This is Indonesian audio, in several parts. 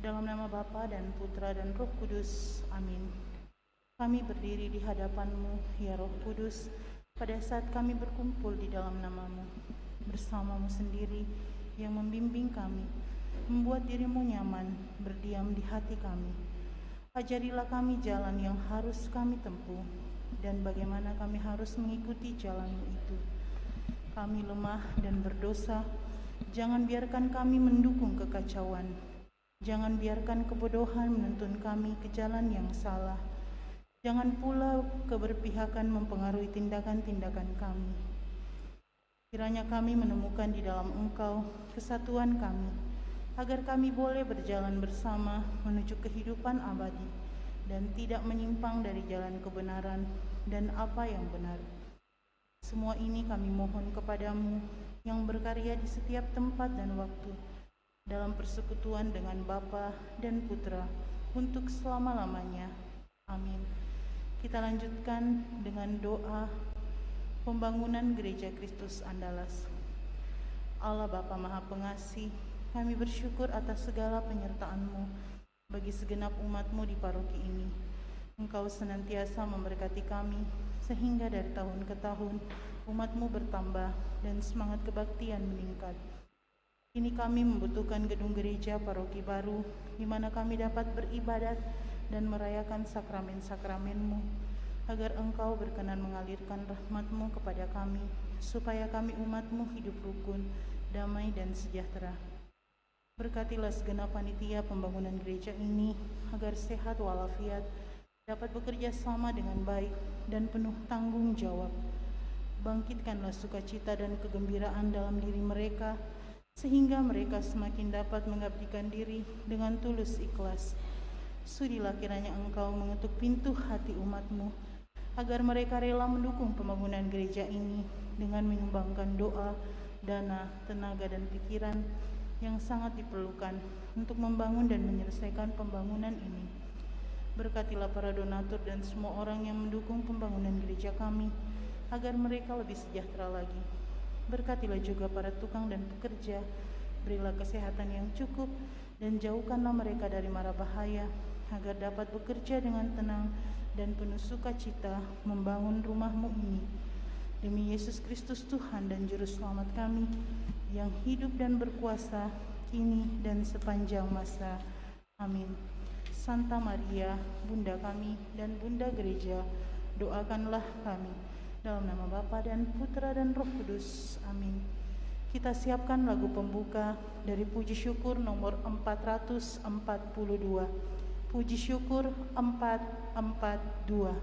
Dalam nama Bapa dan Putra dan Roh Kudus. Amin. Kami berdiri di hadapan-Mu, ya Roh Kudus, pada saat kami berkumpul di dalam nama-Mu, bersama-Mu sendiri yang membimbing kami, membuat diri-Mu nyaman, berdiam di hati kami. Ajarilah kami jalan yang harus kami tempuh, dan bagaimana kami harus mengikuti jalan-Mu itu. Kami lemah dan berdosa, jangan biarkan kami mendukung kekacauan. Jangan biarkan kebodohan menuntun kami ke jalan yang salah. Jangan pula keberpihakan mempengaruhi tindakan-tindakan kami. Kiranya kami menemukan di dalam Engkau kesatuan kami, agar kami boleh berjalan bersama menuju kehidupan abadi dan tidak menyimpang dari jalan kebenaran dan apa yang benar. Semua ini kami mohon kepadamu yang berkarya di setiap tempat dan waktu, dalam persekutuan dengan Bapa dan Putra, untuk selama-lamanya. Amin. Kita lanjutkan dengan doa pembangunan Gereja Kristus Andalas. Allah Bapa Maha Pengasih, kami bersyukur atas segala penyertaan-Mu bagi segenap umat-Mu di paroki ini. Engkau senantiasa memberkati kami, sehingga dari tahun ke tahun umat-Mu bertambah dan semangat kebaktian meningkat. Kini kami membutuhkan gedung gereja paroki baru, di mana kami dapat beribadat dan merayakan sakramen-sakramen-Mu, agar Engkau berkenan mengalirkan rahmat-Mu kepada kami, supaya kami umat-Mu hidup rukun, damai dan sejahtera. Berkatilah segenap panitia pembangunan gereja ini, agar sehat walafiat, dapat bekerja sama dengan baik dan penuh tanggung jawab. Bangkitkanlah sukacita dan kegembiraan dalam diri mereka, sehingga mereka semakin dapat mengabdikan diri dengan tulus ikhlas. Sudilah kiranya Engkau mengetuk pintu hati umat-Mu, agar mereka rela mendukung pembangunan gereja ini dengan menyumbangkan doa, dana, tenaga, dan pikiran yang sangat diperlukan untuk membangun dan menyelesaikan pembangunan ini. Berkatilah para donatur dan semua orang yang mendukung pembangunan gereja kami, agar mereka lebih sejahtera lagi. Berkatilah juga para tukang dan pekerja, berilah kesehatan yang cukup, dan jauhkanlah mereka dari mara bahaya, agar dapat bekerja dengan tenang dan penuh sukacita membangun rumah-Mu ini. Demi Yesus Kristus Tuhan dan Juru Selamat kami, yang hidup dan berkuasa, kini dan sepanjang masa. Amin. Santa Maria, Bunda kami dan Bunda Gereja, doakanlah kami. Dalam nama Bapa dan Putra dan Roh Kudus. Amin. Kita siapkan lagu pembuka dari Puji Syukur nomor 442. Puji Syukur 442.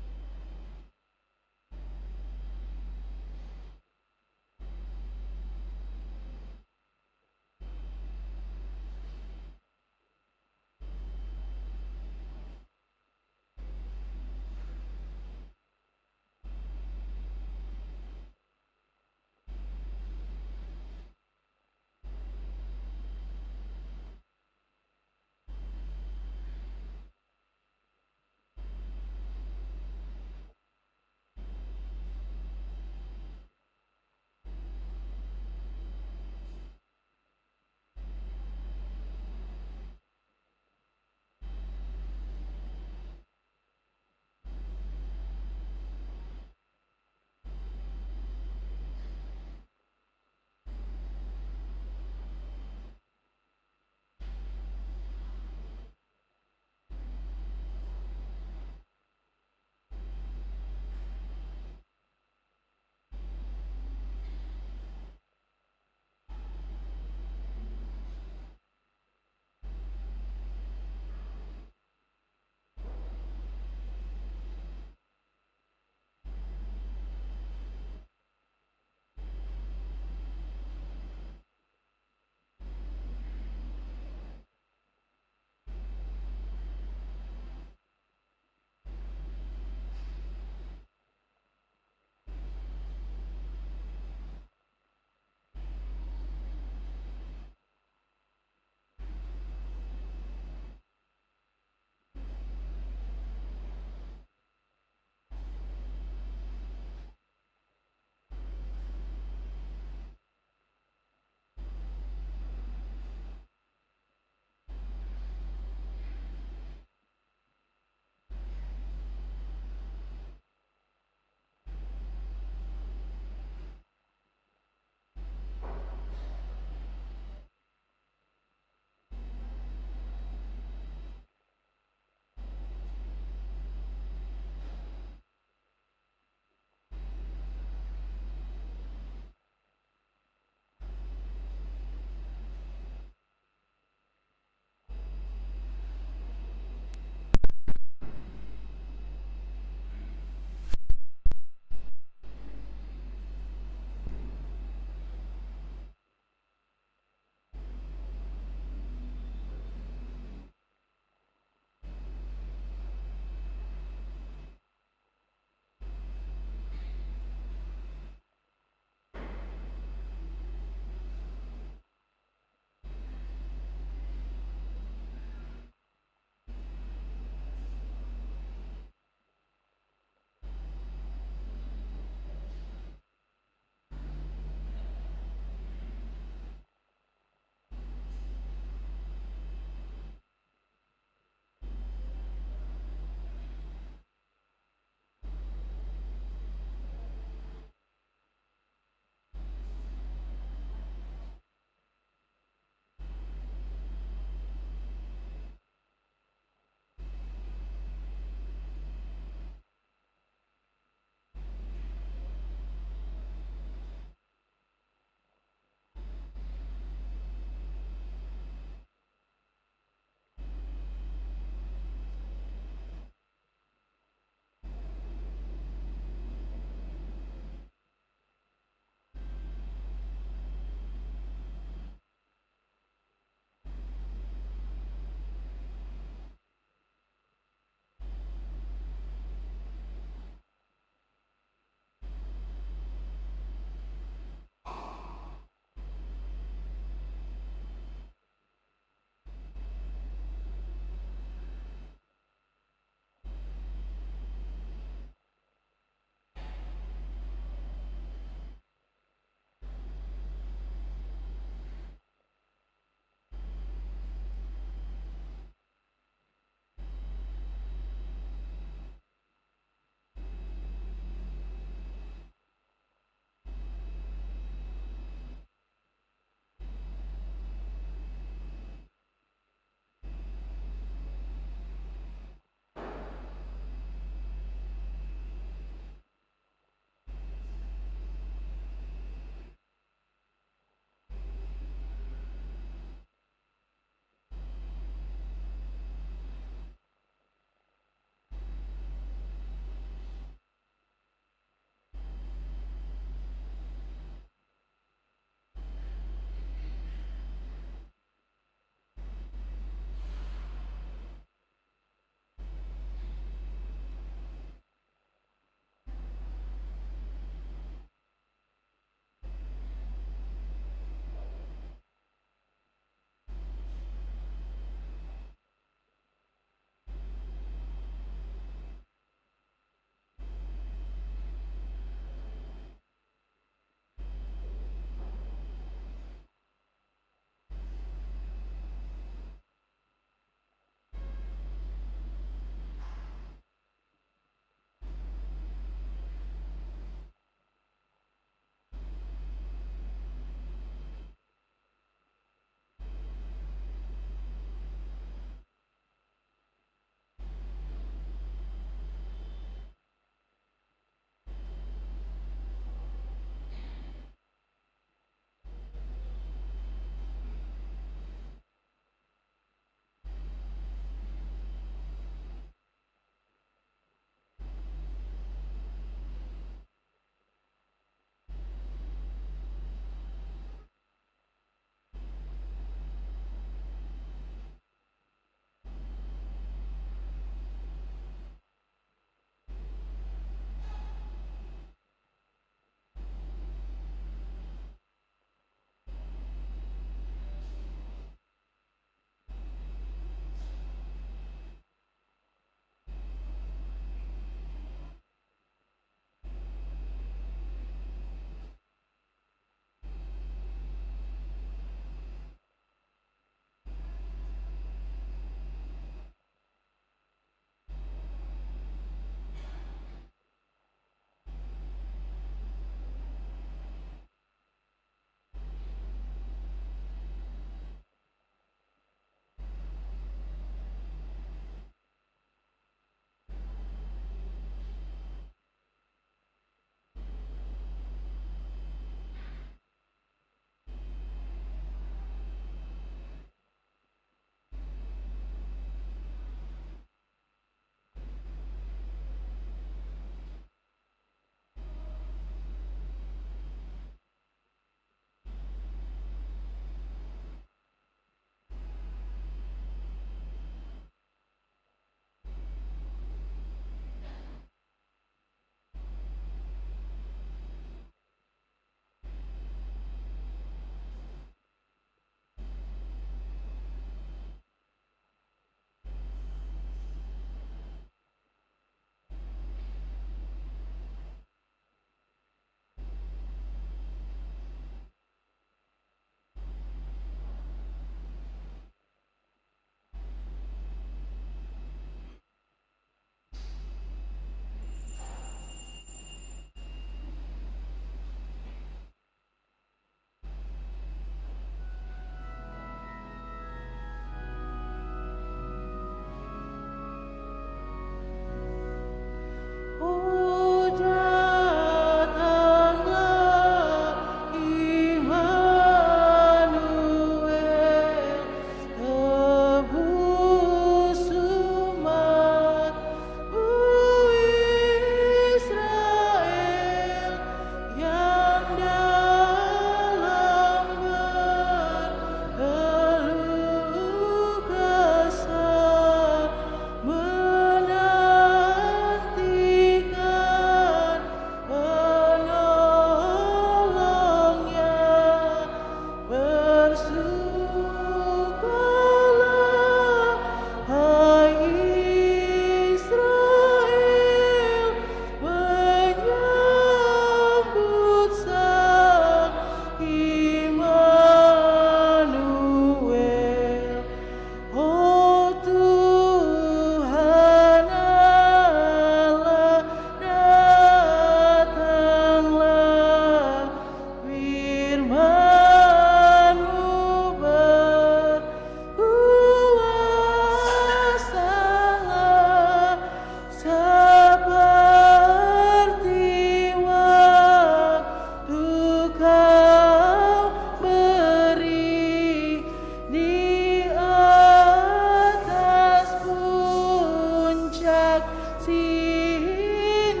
Sinai,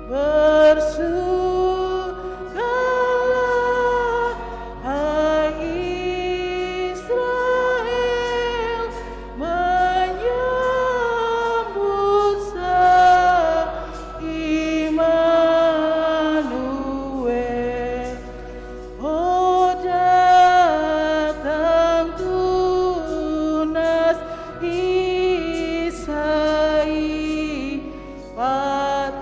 bersukalah hai Israel, menyambut Sang Immanuel. Oh, datang tunas Isai, patahkan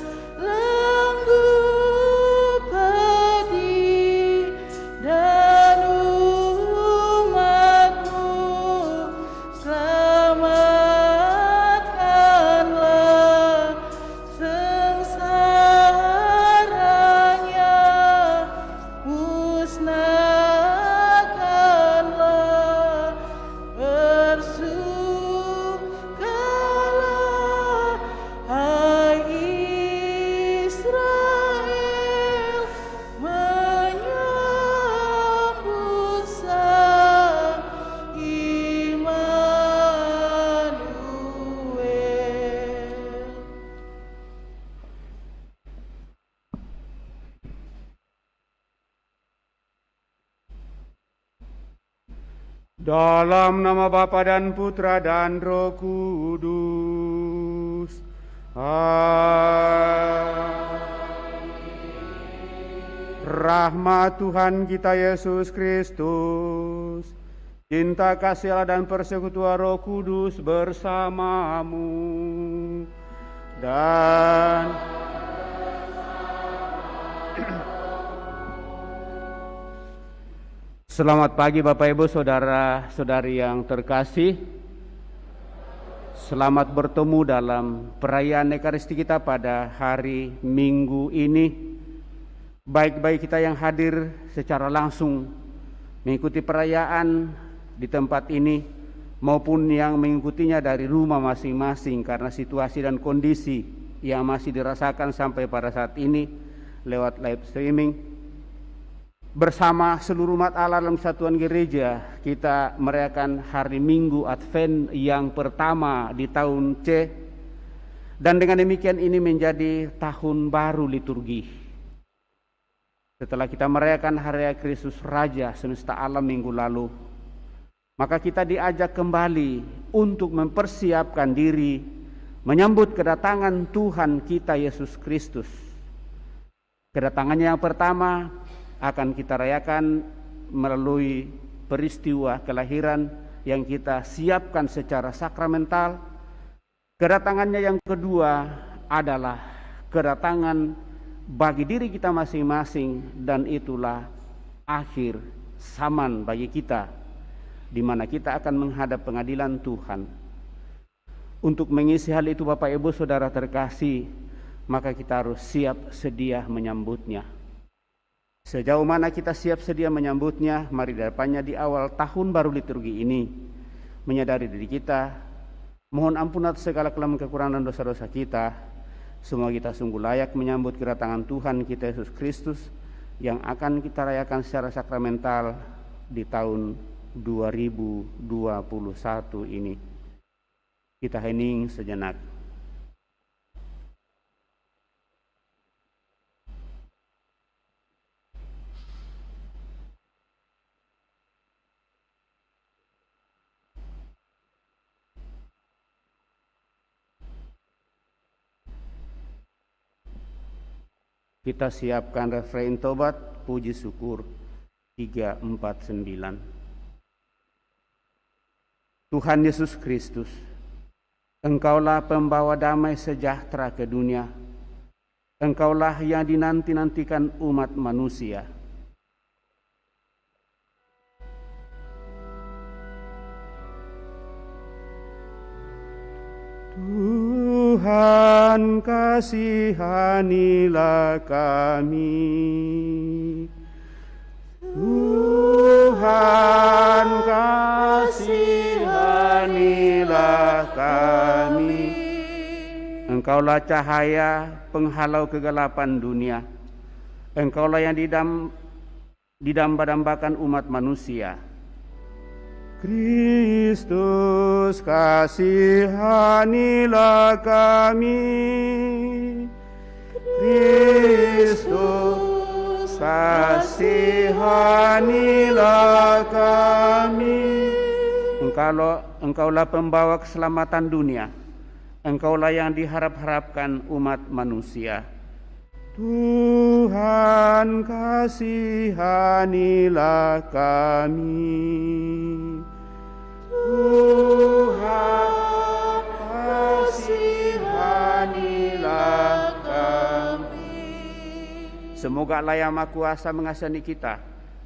belenggu pedih, dan umatmu selamatkanlah sengsaranya, musnahkanlah. Bersukalah hai Israel, menyambut Sang Immanuel. Dalam nama Bapa dan Putra dan Roh Kudus. Rahmat Tuhan kita Yesus Kristus, cinta kasih Allah dan persekutuan Roh Kudus bersamamu dan selamat pagi Bapak Ibu Saudara-saudari yang terkasih. Selamat bertemu dalam perayaan Ekaristi kita pada hari Minggu ini. Baik kita yang hadir secara langsung mengikuti perayaan di tempat ini maupun yang mengikutinya dari rumah masing-masing karena situasi dan kondisi yang masih dirasakan sampai pada saat ini lewat live streaming. Bersama seluruh umat Allah dalam Satuan Gereja, kita merayakan hari Minggu Advent yang pertama di tahun C. Dan dengan demikian ini menjadi tahun baru liturgi. Setelah kita merayakan Hari Raya Kristus Raja semesta alam minggu lalu, maka kita diajak kembali untuk mempersiapkan diri menyambut kedatangan Tuhan kita Yesus Kristus. Kedatangannya yang pertama akan kita rayakan melalui peristiwa kelahiran yang kita siapkan secara sakramental. Kedatangannya yang kedua adalah kedatangan bagi diri kita masing-masing, dan itulah akhir zaman bagi kita, di mana kita akan menghadap pengadilan Tuhan. Untuk mengisi hal itu Bapak Ibu Saudara terkasih, maka kita harus siap sedia menyambutnya. Sejauh mana kita siap sedia menyambutnya, mari depannya di awal tahun baru liturgi ini menyadari diri kita, mohon ampun atas segala kelemahan kekurangan dan dosa-dosa kita. Semua kita sungguh layak menyambut kedatangan Tuhan kita Yesus Kristus yang akan kita rayakan secara sakramental di tahun 2021 ini. Kita hening sejenak. Kita siapkan refrein tobat, puji syukur 349. Tuhan Yesus Kristus, Engkaulah pembawa damai sejahtera ke dunia. Engkaulah yang dinanti-nantikan umat manusia. Tuhan, kasihanilah kami. Tuhan, kasihanilah kami. Engkaulah cahaya penghalau kegelapan dunia. Engkaulah yang didamba-dambakan umat manusia. Kristus, kasihanilah kami. Kristus, kasihanilah kami. Engkaulah pembawa keselamatan dunia. Engkaulah yang diharap-harapkan umat manusia. Tuhan, kasihanilah kami. Tuhan, kasihanilah kami. Semoga Allah yang Maha Kuasa mengasihani kita,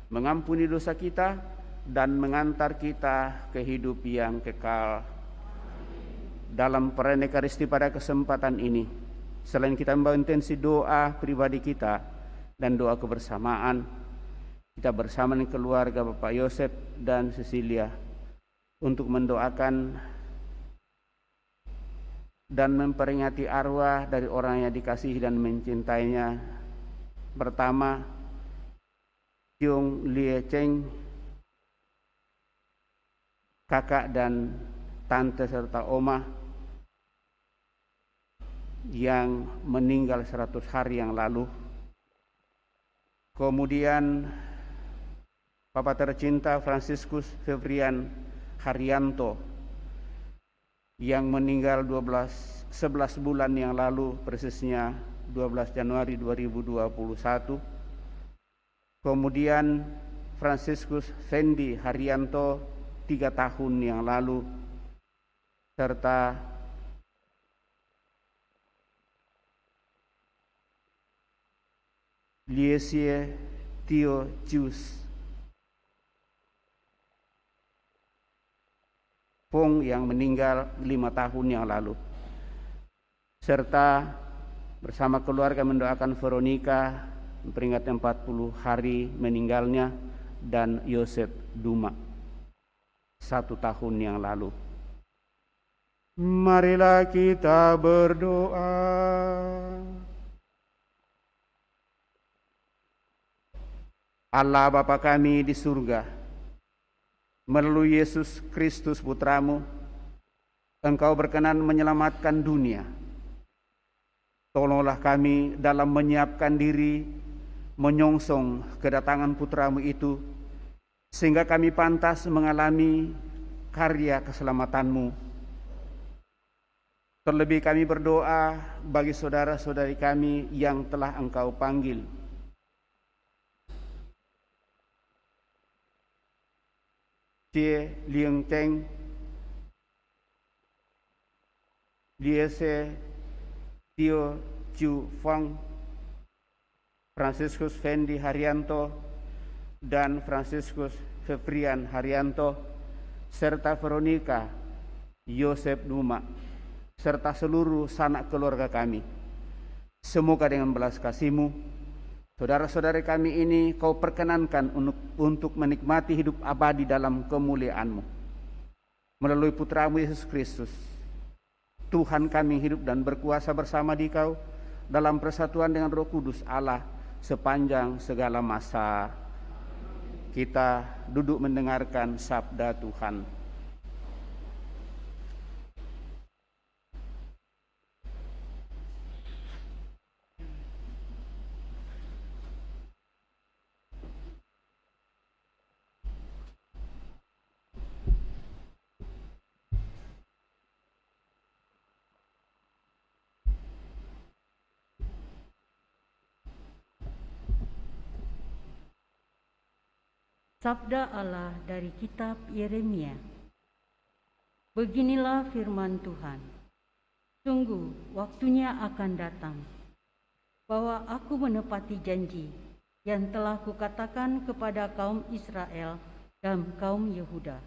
mengampuni dosa kita, dan mengantar kita ke hidup yang kekal. Dalam perayaan Ekaristi pada kesempatan ini, selain kita membawa intensi doa pribadi kita dan doa kebersamaan, kita bersama dengan keluarga Bapak Yosef dan Cecilia untuk mendoakan dan memperingati arwah dari orang yang dikasihi dan mencintainya. Pertama, Tiong Lie Cheng, kakak dan tante serta oma yang meninggal 100 hari yang lalu. Kemudian Bapak tercinta Fransiskus Febrian Haryanto yang meninggal 11 bulan yang lalu, persisnya 12 Januari 2021. Kemudian Fransiskus Fendi Haryanto 3 tahun yang lalu, serta Liesie Tio Jus Pong yang meninggal 5 tahun yang lalu, serta bersama keluarga mendoakan Veronica memperingati 40 hari meninggalnya, dan Yosef Duma 1 tahun yang lalu. Marilah kita berdoa. Allah Bapa kami di surga, melalui Yesus Kristus Putramu, Engkau berkenan menyelamatkan dunia. Tolonglah kami dalam menyiapkan diri menyongsong kedatangan Putramu itu, sehingga kami pantas mengalami karya keselamatan-Mu. Terlebih kami berdoa bagi saudara-saudari kami yang telah Engkau panggil. Cie Lieng Cheng, Liese Tio Chu Fang, Fransiskus Fendi Haryanto, dan Fransiskus Febrian Haryanto, serta Veronica Yosef Duma, serta seluruh sanak keluarga kami. Semoga dengan belas kasih-Mu, saudara-saudari kami ini Kau perkenankan untuk menikmati hidup abadi dalam kemuliaan-Mu. Melalui Putramu Yesus Kristus, Tuhan kami hidup dan berkuasa bersama di Kau dalam persatuan dengan Roh Kudus Allah sepanjang segala masa. Kita duduk mendengarkan sabda Tuhan. Sabda Allah dari kitab Yeremia. Beginilah firman Tuhan. Sungguh waktunya akan datang, bahwa aku menepati janji yang telah kukatakan kepada kaum Israel dan kaum Yehuda.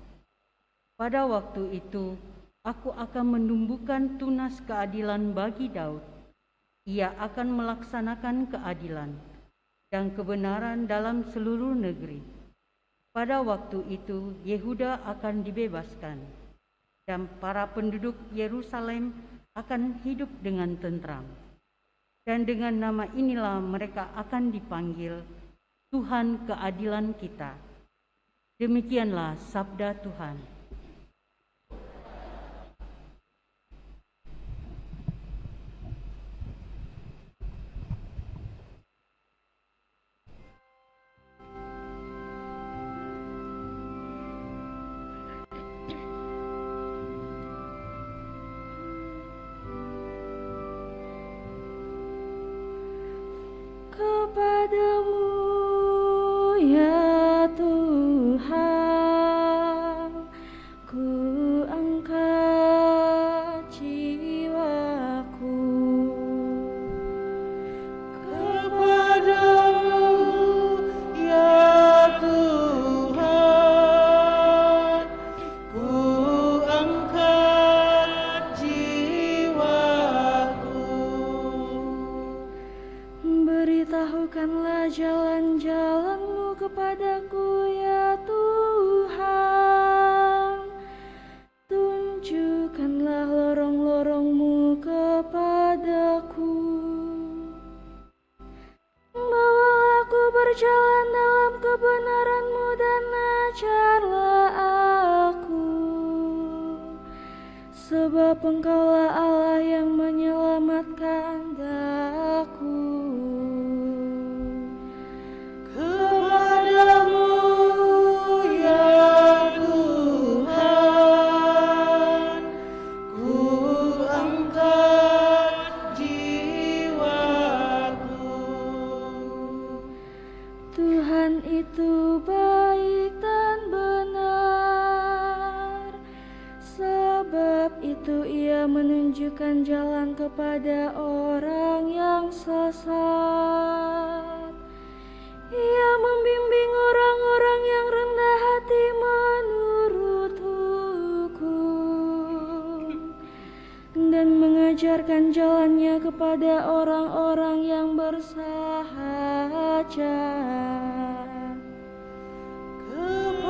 Pada waktu itu, aku akan menumbuhkan tunas keadilan bagi Daud. Ia akan melaksanakan keadilan dan kebenaran dalam seluruh negeri. Pada waktu itu Yehuda akan dibebaskan, dan para penduduk Yerusalem akan hidup dengan tentram. Dan dengan nama inilah mereka akan dipanggil Tuhan keadilan kita. Demikianlah sabda Tuhan. Kepadamu ya Tuhan, ku angkat jiwaku. Kepadamu ya Tuhan, ku angkat jiwaku. Beritahukanlah jalan-jalan-Mu kepadaku ya Tuhan. Tunjukkanlah lorong-lorong-Mu kepadaku. Bawalah aku berjalan dalam kebenaran-Mu dan ajarlah aku. Sebab Engkaulah Allah yang menyelamatkan daku. Kepadamu ya Tuhan, ku angkat jiwaku. Tuhan itu baik dan benar, sebab itu Ia menunjukkan jalan kepada orang yang sesat. Ia membimbing orang-orang yang rendah hati menurut hukum dan mengajarkan jalannya kepada orang-orang yang bersahaja.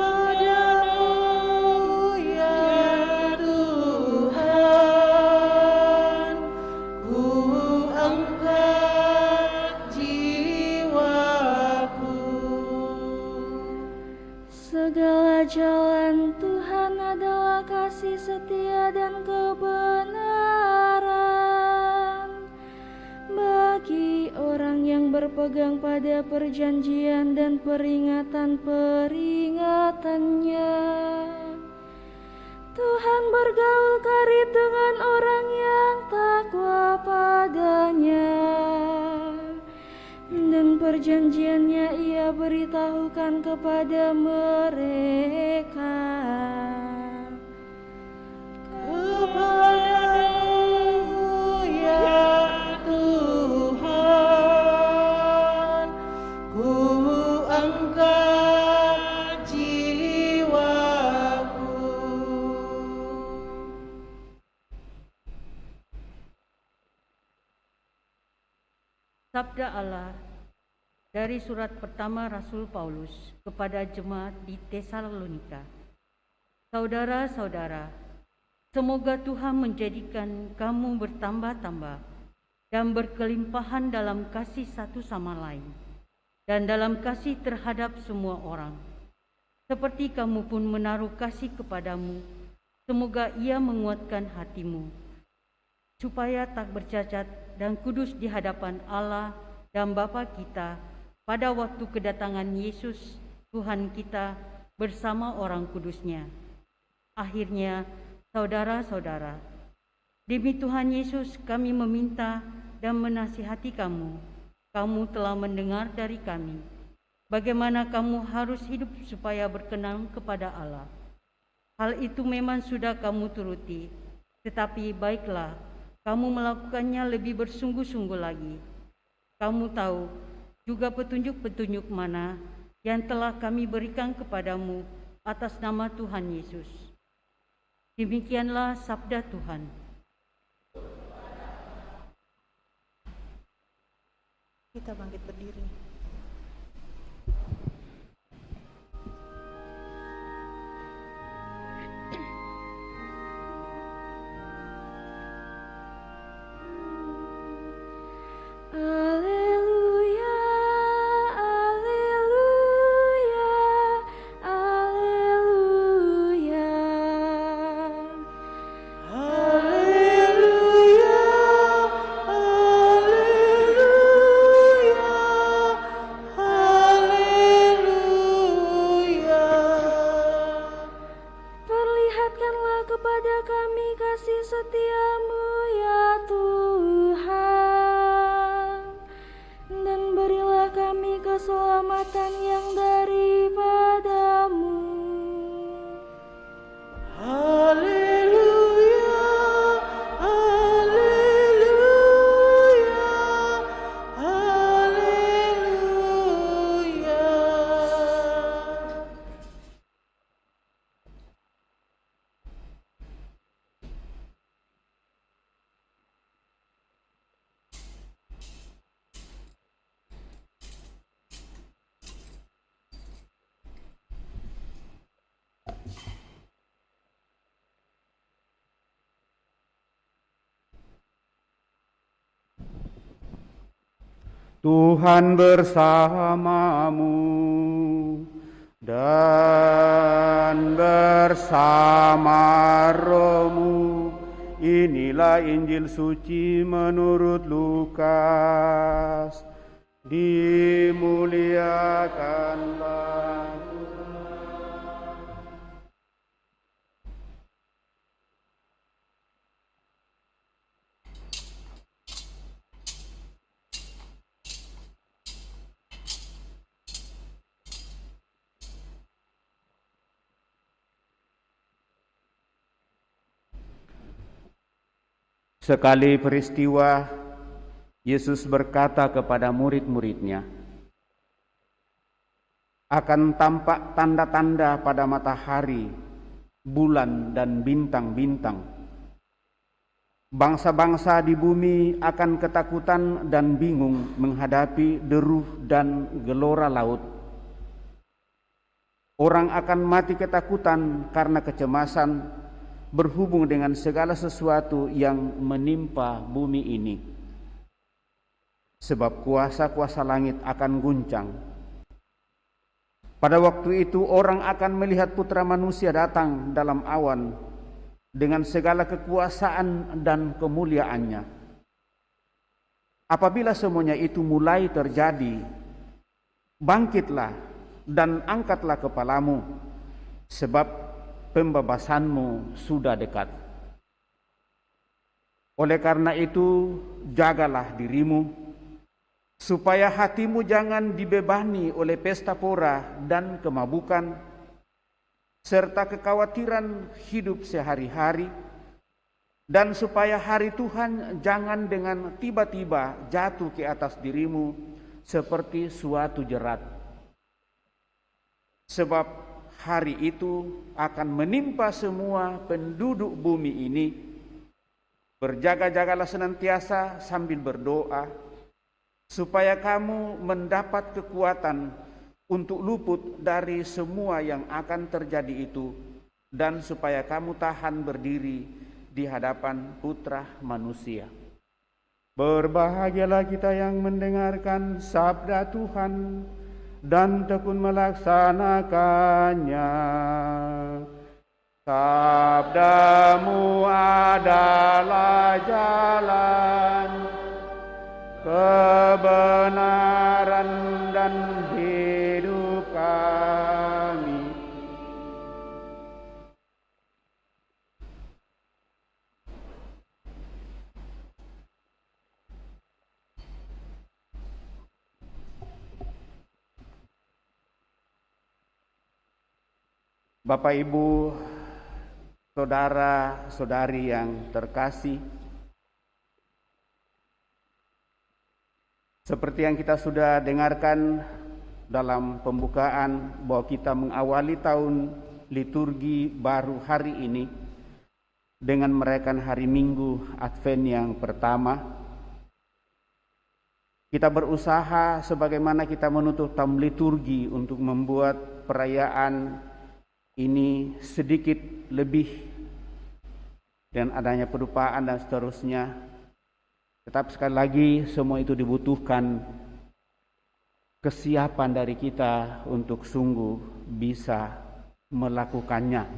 Kepadamu ya Tuhan, ku angkat jiwaku. Segala jalan Tuhan adalah kasih setia dan kebenaran bagi orang yang berpegang pada perjanjian dan peringatan-peringatannya. Tuhan bergaul karib dengan orang yang takwa padanya, dan perjanjiannya Ia beritahukan kepada mereka. Kepadamu ya Tuhan, ku angkat jiwaku. Sabda Allah dari surat pertama Rasul Paulus kepada jemaat di Tesalonika. Saudara-saudara, semoga Tuhan menjadikan kamu bertambah-tambah dan berkelimpahan dalam kasih satu sama lain dan dalam kasih terhadap semua orang. Seperti kamu pun menaruh kasih kepadamu, semoga Ia menguatkan hatimu, supaya tak bercacat dan kudus di hadapan Allah dan Bapa kita pada waktu kedatangan Yesus Tuhan kita bersama orang kudusnya. Akhirnya, saudara-saudara, demi Tuhan Yesus kami meminta dan menasihati kamu. Kamu telah mendengar dari kami bagaimana kamu harus hidup supaya berkenan kepada Allah. Hal itu memang sudah kamu turuti, tetapi baiklah kamu melakukannya lebih bersungguh-sungguh lagi. Kamu tahu juga petunjuk-petunjuk mana yang telah kami berikan kepadamu atas nama Tuhan Yesus. Demikianlah sabda Tuhan. Kita bangkit berdiri. Alleluia, alleluia, alleluia. perlihatkanlah kepada kami kasih setia-Mu ya Tuhan, dan berilah kami keselamatan yang daripada-Mu. Haleluya, haleluya, haleluya. Tuhan bersamamu dan bersama rohmu. Inilah Injil suci menurut Lukas. Dimuliakanlah sekali peristiwa, Yesus berkata kepada murid-muridnya, akan tampak tanda-tanda pada matahari, bulan, dan bintang-bintang. Bangsa-bangsa di bumi akan ketakutan dan bingung menghadapi deruh dan gelora laut. Orang akan mati ketakutan karena kecemasan berhubung dengan segala sesuatu yang menimpa bumi ini. Sebab kuasa-kuasa langit akan guncang. Pada waktu itu orang akan melihat Putra Manusia datang dalam awan dengan segala kekuasaan dan kemuliaannya. Apabila semuanya itu mulai terjadi, bangkitlah dan angkatlah kepalamu, sebab pembebasanmu sudah dekat. Oleh karena itu, jagalah dirimu, supaya hatimu jangan dibebani oleh pesta pora dan kemabukan, serta kekhawatiran hidup sehari-hari, dan supaya hari Tuhan jangan dengan tiba-tiba jatuh ke atas dirimu seperti suatu jerat. Sebab hari itu akan menimpa semua penduduk bumi ini. Berjaga-jagalah senantiasa sambil berdoa, supaya kamu mendapat kekuatan untuk luput dari semua yang akan terjadi itu, dan supaya kamu tahan berdiri di hadapan Putra Manusia. Berbahagialah kita yang mendengarkan sabda Tuhan dan tekun melaksanakannya. Sabdamu adalah jalan, kebenaran dan hidup kami. Bapak, Ibu, saudara-saudari yang terkasih, seperti yang kita sudah dengarkan dalam pembukaan bahwa kita mengawali tahun liturgi baru hari ini dengan merayakan hari Minggu Advent yang pertama. Kita berusaha sebagaimana kita menutup tahun liturgi untuk membuat perayaan ini sedikit lebih dan adanya pedupaan dan seterusnya. Tetapi sekali lagi semua itu dibutuhkan kesiapan dari kita untuk sungguh bisa melakukannya.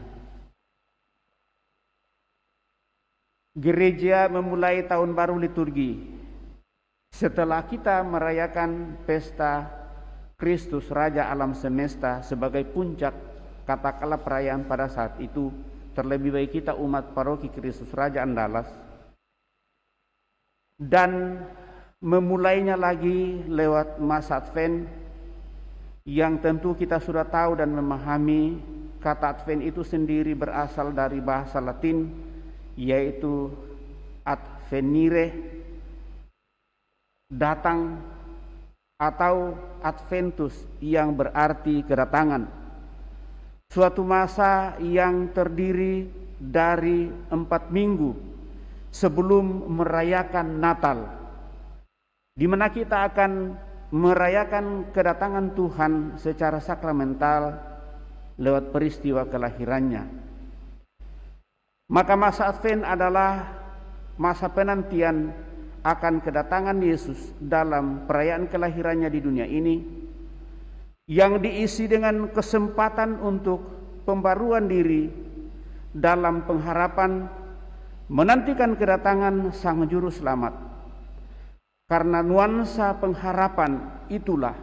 Gereja memulai tahun baru liturgi setelah kita merayakan pesta Kristus Raja Alam Semesta sebagai puncak katakanlah perayaan pada saat itu terlebih baik kita umat paroki Kristus Raja Andalas, dan memulainya lagi lewat masa Advent yang tentu kita sudah tahu dan memahami kata Advent itu sendiri berasal dari bahasa Latin, yaitu advenire, datang, atau adventus yang berarti kedatangan. Suatu masa yang terdiri dari 4 minggu sebelum merayakan Natal, di mana kita akan merayakan kedatangan Tuhan secara sakramental lewat peristiwa kelahirannya. Maka masa Advent adalah masa penantian akan kedatangan Yesus dalam perayaan kelahirannya di dunia ini, yang diisi dengan kesempatan untuk pembaruan diri dalam pengharapan menantikan kedatangan Sang Juru Selamat. Karena nuansa pengharapan itulah,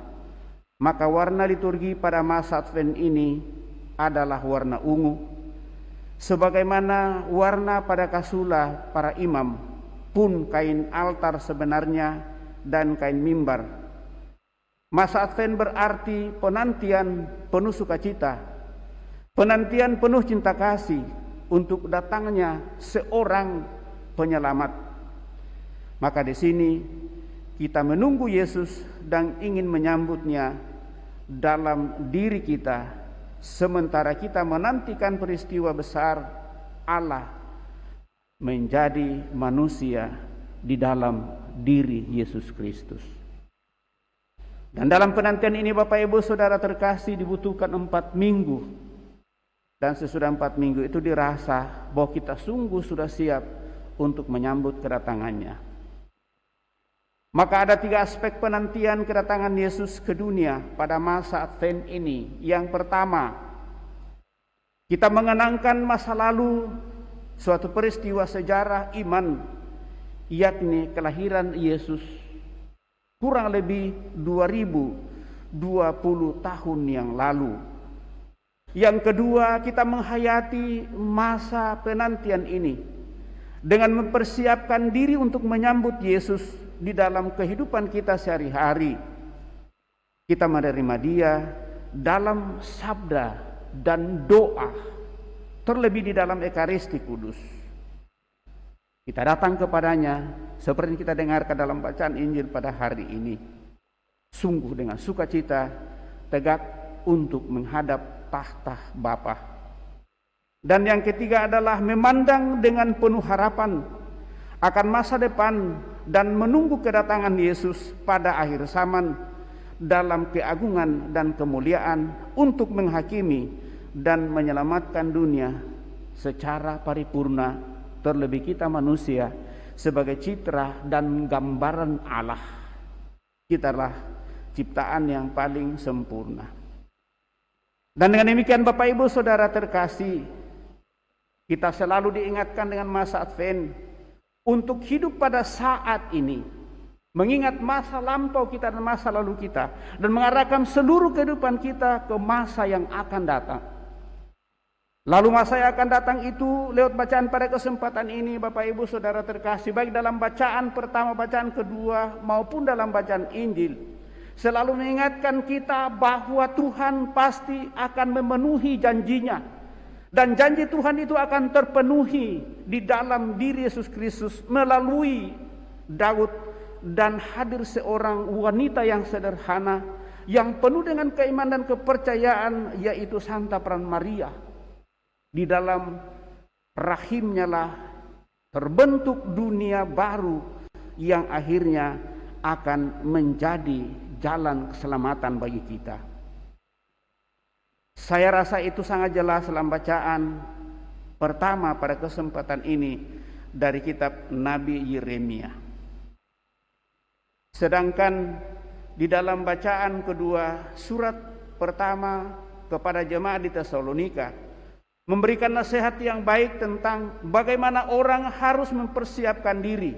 maka warna liturgi pada masa Advent ini adalah warna ungu, sebagaimana warna pada kasula para imam pun kain altar sebenarnya dan kain mimbar. Masa Advent berarti penantian penuh sukacita, penantian penuh cinta kasih untuk datangnya seorang penyelamat. Maka di sini kita menunggu Yesus dan ingin menyambutnya dalam diri kita, sementara kita menantikan peristiwa besar Allah menjadi manusia di dalam diri Yesus Kristus. Dan dalam penantian ini Bapak Ibu Saudara terkasih dibutuhkan 4 minggu. Dan sesudah 4 minggu itu dirasa bahwa kita sungguh sudah siap untuk menyambut kedatangannya. Maka ada 3 aspek penantian kedatangan Yesus ke dunia pada masa Advent ini. Yang pertama, kita mengenangkan masa lalu, suatu peristiwa sejarah iman, yakni kelahiran Yesus kurang lebih 2020 tahun yang lalu. Yang kedua, kita menghayati masa penantian ini dengan mempersiapkan diri untuk menyambut Yesus di dalam kehidupan kita sehari-hari. Kita menerima Dia dalam sabda dan doa, terlebih di dalam Ekaristi Kudus. Kita datang kepadanya seperti kita dengarkan dalam bacaan Injil pada hari ini, sungguh dengan sukacita tegak untuk menghadap tahta Bapa. Dan yang ketiga adalah memandang dengan penuh harapan akan masa depan dan menunggu kedatangan Yesus pada akhir zaman dalam keagungan dan kemuliaan untuk menghakimi dan menyelamatkan dunia secara paripurna, terlebih kita manusia sebagai citra dan gambaran Allah. Kitalah ciptaan yang paling sempurna. Dan dengan demikian Bapak Ibu Saudara terkasih, kita selalu diingatkan dengan masa Advent untuk hidup pada saat ini, mengingat masa lampau kita dan masa lalu kita, dan mengarahkan seluruh kehidupan kita ke masa yang akan datang. Lalu masa yang akan datang itu lewat bacaan pada kesempatan ini Bapak Ibu Saudara terkasih, baik dalam bacaan pertama, bacaan kedua maupun dalam bacaan Injil, selalu mengingatkan kita bahwa Tuhan pasti akan memenuhi janjinya. Dan janji Tuhan itu akan terpenuhi di dalam diri Yesus Kristus melalui Daud, dan hadir seorang wanita yang sederhana yang penuh dengan keimanan dan kepercayaan, yaitu Santa Peran Maria. Di dalam rahimnya lah terbentuk dunia baru yang akhirnya akan menjadi jalan keselamatan bagi kita. Saya rasa itu sangat jelas dalam bacaan pertama pada kesempatan ini dari kitab Nabi Yeremia. Sedangkan di dalam bacaan kedua surat pertama kepada jemaat di Tesalonika memberikan nasihat yang baik tentang bagaimana orang harus mempersiapkan diri,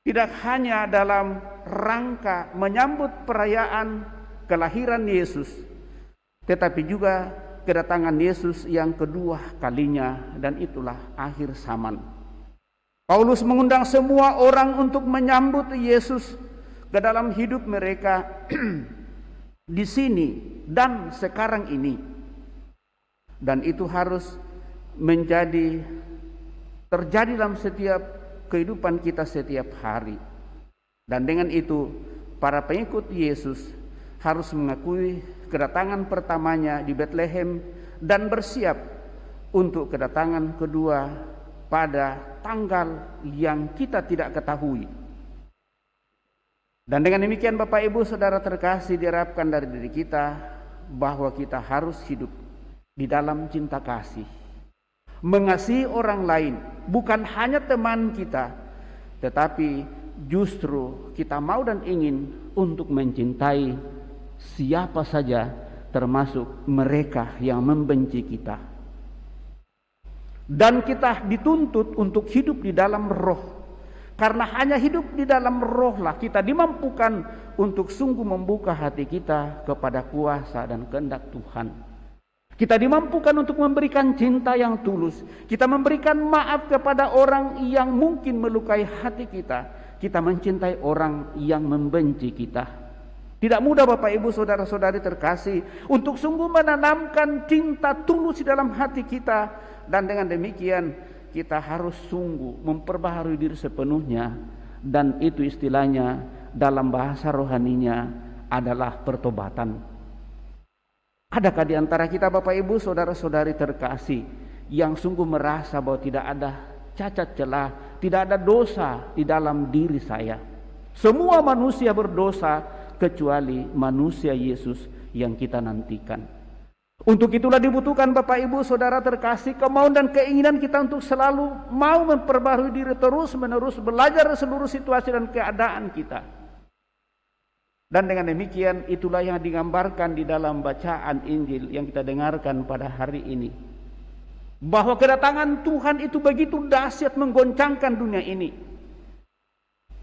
tidak hanya dalam rangka menyambut perayaan kelahiran Yesus, tetapi juga kedatangan Yesus yang kedua kalinya, dan itulah akhir zaman. Paulus mengundang semua orang untuk menyambut Yesus ke dalam hidup mereka di sini dan sekarang ini. Dan itu harus terjadi dalam setiap kehidupan kita setiap hari. Dan dengan itu para pengikut Yesus harus mengakui kedatangan pertamanya di Bethlehem dan bersiap untuk kedatangan kedua pada tanggal yang kita tidak ketahui. Dan dengan demikian Bapak Ibu Saudara terkasih, diharapkan dari diri kita bahwa kita harus hidup di dalam cinta kasih, mengasihi orang lain, bukan hanya teman kita, tetapi justru kita mau dan ingin untuk mencintai siapa saja, termasuk mereka yang membenci kita. Dan kita dituntut untuk hidup di dalam roh, karena hanya hidup di dalam rohlah kita dimampukan untuk sungguh membuka hati kita kepada kuasa dan kehendak Tuhan. Kita dimampukan untuk memberikan cinta yang tulus, kita memberikan maaf kepada orang yang mungkin melukai hati kita, kita mencintai orang yang membenci kita. Tidak mudah Bapak Ibu Saudara-saudari terkasih untuk sungguh menanamkan cinta tulus di dalam hati kita. Dan dengan demikian kita harus sungguh memperbaharui diri sepenuhnya. Dan itu istilahnya dalam bahasa rohaninya adalah pertobatan. Adakah di antara kita Bapak Ibu Saudara-saudari terkasih yang sungguh merasa bahwa tidak ada cacat celah, tidak ada dosa di dalam diri saya? Semua manusia berdosa kecuali manusia Yesus yang kita nantikan. Untuk itulah dibutuhkan Bapak Ibu Saudara terkasih kemauan dan keinginan kita untuk selalu mau memperbarui diri, terus menerus belajar seluruh situasi dan keadaan kita. Dan dengan demikian itulah yang digambarkan di dalam bacaan Injil yang kita dengarkan pada hari ini, bahwa kedatangan Tuhan itu begitu dahsyat menggoncangkan dunia ini.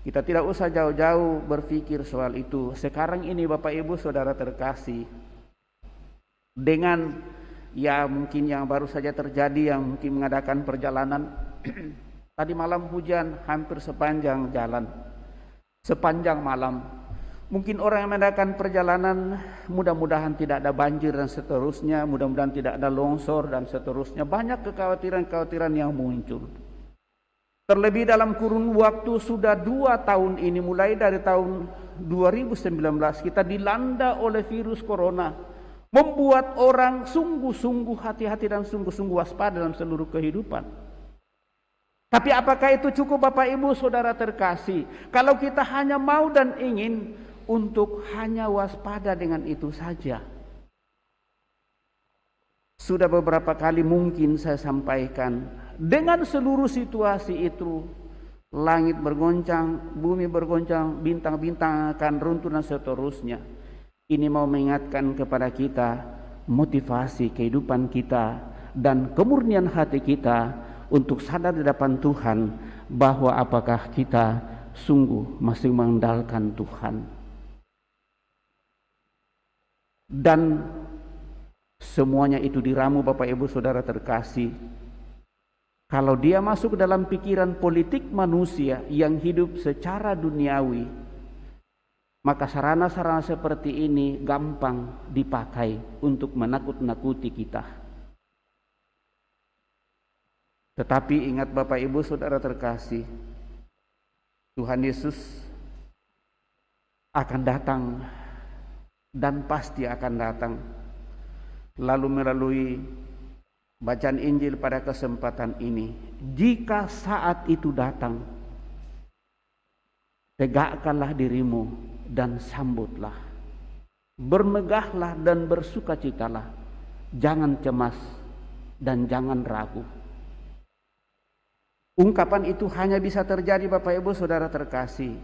Kita tidak usah jauh-jauh berpikir soal itu. Sekarang ini Bapak Ibu Saudara terkasih, dengan mungkin yang baru saja terjadi, yang mungkin mengadakan perjalanan tadi malam hujan hampir sepanjang jalan, sepanjang malam. Mungkin orang yang mengadakan perjalanan mudah-mudahan tidak ada banjir dan seterusnya, mudah-mudahan tidak ada longsor dan seterusnya. Banyak kekhawatiran-kekhawatiran yang muncul. Terlebih dalam kurun waktu sudah 2 tahun ini, mulai dari tahun 2019 kita dilanda oleh virus corona, membuat orang sungguh-sungguh hati-hati dan sungguh-sungguh waspada dalam seluruh kehidupan. Tapi apakah itu cukup Bapak Ibu Saudara terkasih? Kalau kita hanya mau dan ingin untuk hanya waspada dengan itu saja. Sudah beberapa kali mungkin saya sampaikan, dengan seluruh situasi itu, langit bergoncang, bumi bergoncang, bintang-bintang akan runtuh dan seterusnya. Ini mau mengingatkan kepada kita motivasi kehidupan kita dan kemurnian hati kita untuk sadar di hadapan Tuhan bahwa apakah kita sungguh masih mengandalkan Tuhan. Dan semuanya itu diramu Bapak Ibu Saudara terkasih, kalau dia masuk ke dalam pikiran politik manusia yang hidup secara duniawi, maka sarana-sarana seperti ini gampang dipakai untuk menakut-nakuti kita. Tetapi ingat Bapak Ibu Saudara terkasih, Tuhan Yesus akan datang dan pasti akan datang. Lalu melalui bacaan Injil pada kesempatan ini, jika saat itu datang, tegakkanlah dirimu dan sambutlah, bermegahlah dan bersukacitalah, jangan cemas dan jangan ragu. Ungkapan itu hanya bisa terjadi Bapak Ibu Saudara terkasih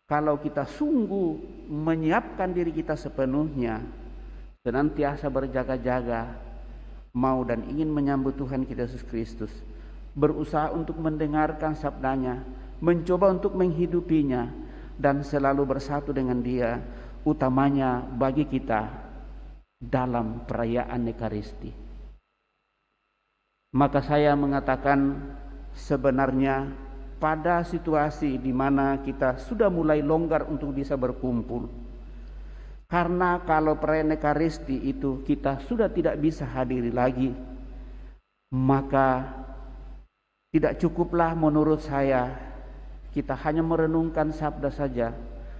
kalau kita sungguh menyiapkan diri kita sepenuhnya, senantiasa berjaga-jaga, mau dan ingin menyambut Tuhan kita Yesus Kristus, berusaha untuk mendengarkan sabdanya, mencoba untuk menghidupinya, dan selalu bersatu dengan Dia, utamanya bagi kita dalam perayaan Ekaristi. Maka saya mengatakan sebenarnya pada situasi di mana kita sudah mulai longgar untuk bisa berkumpul, karena kalau perayaan Ekaristi itu kita sudah tidak bisa hadiri lagi, maka tidak cukuplah menurut saya kita hanya merenungkan sabda saja,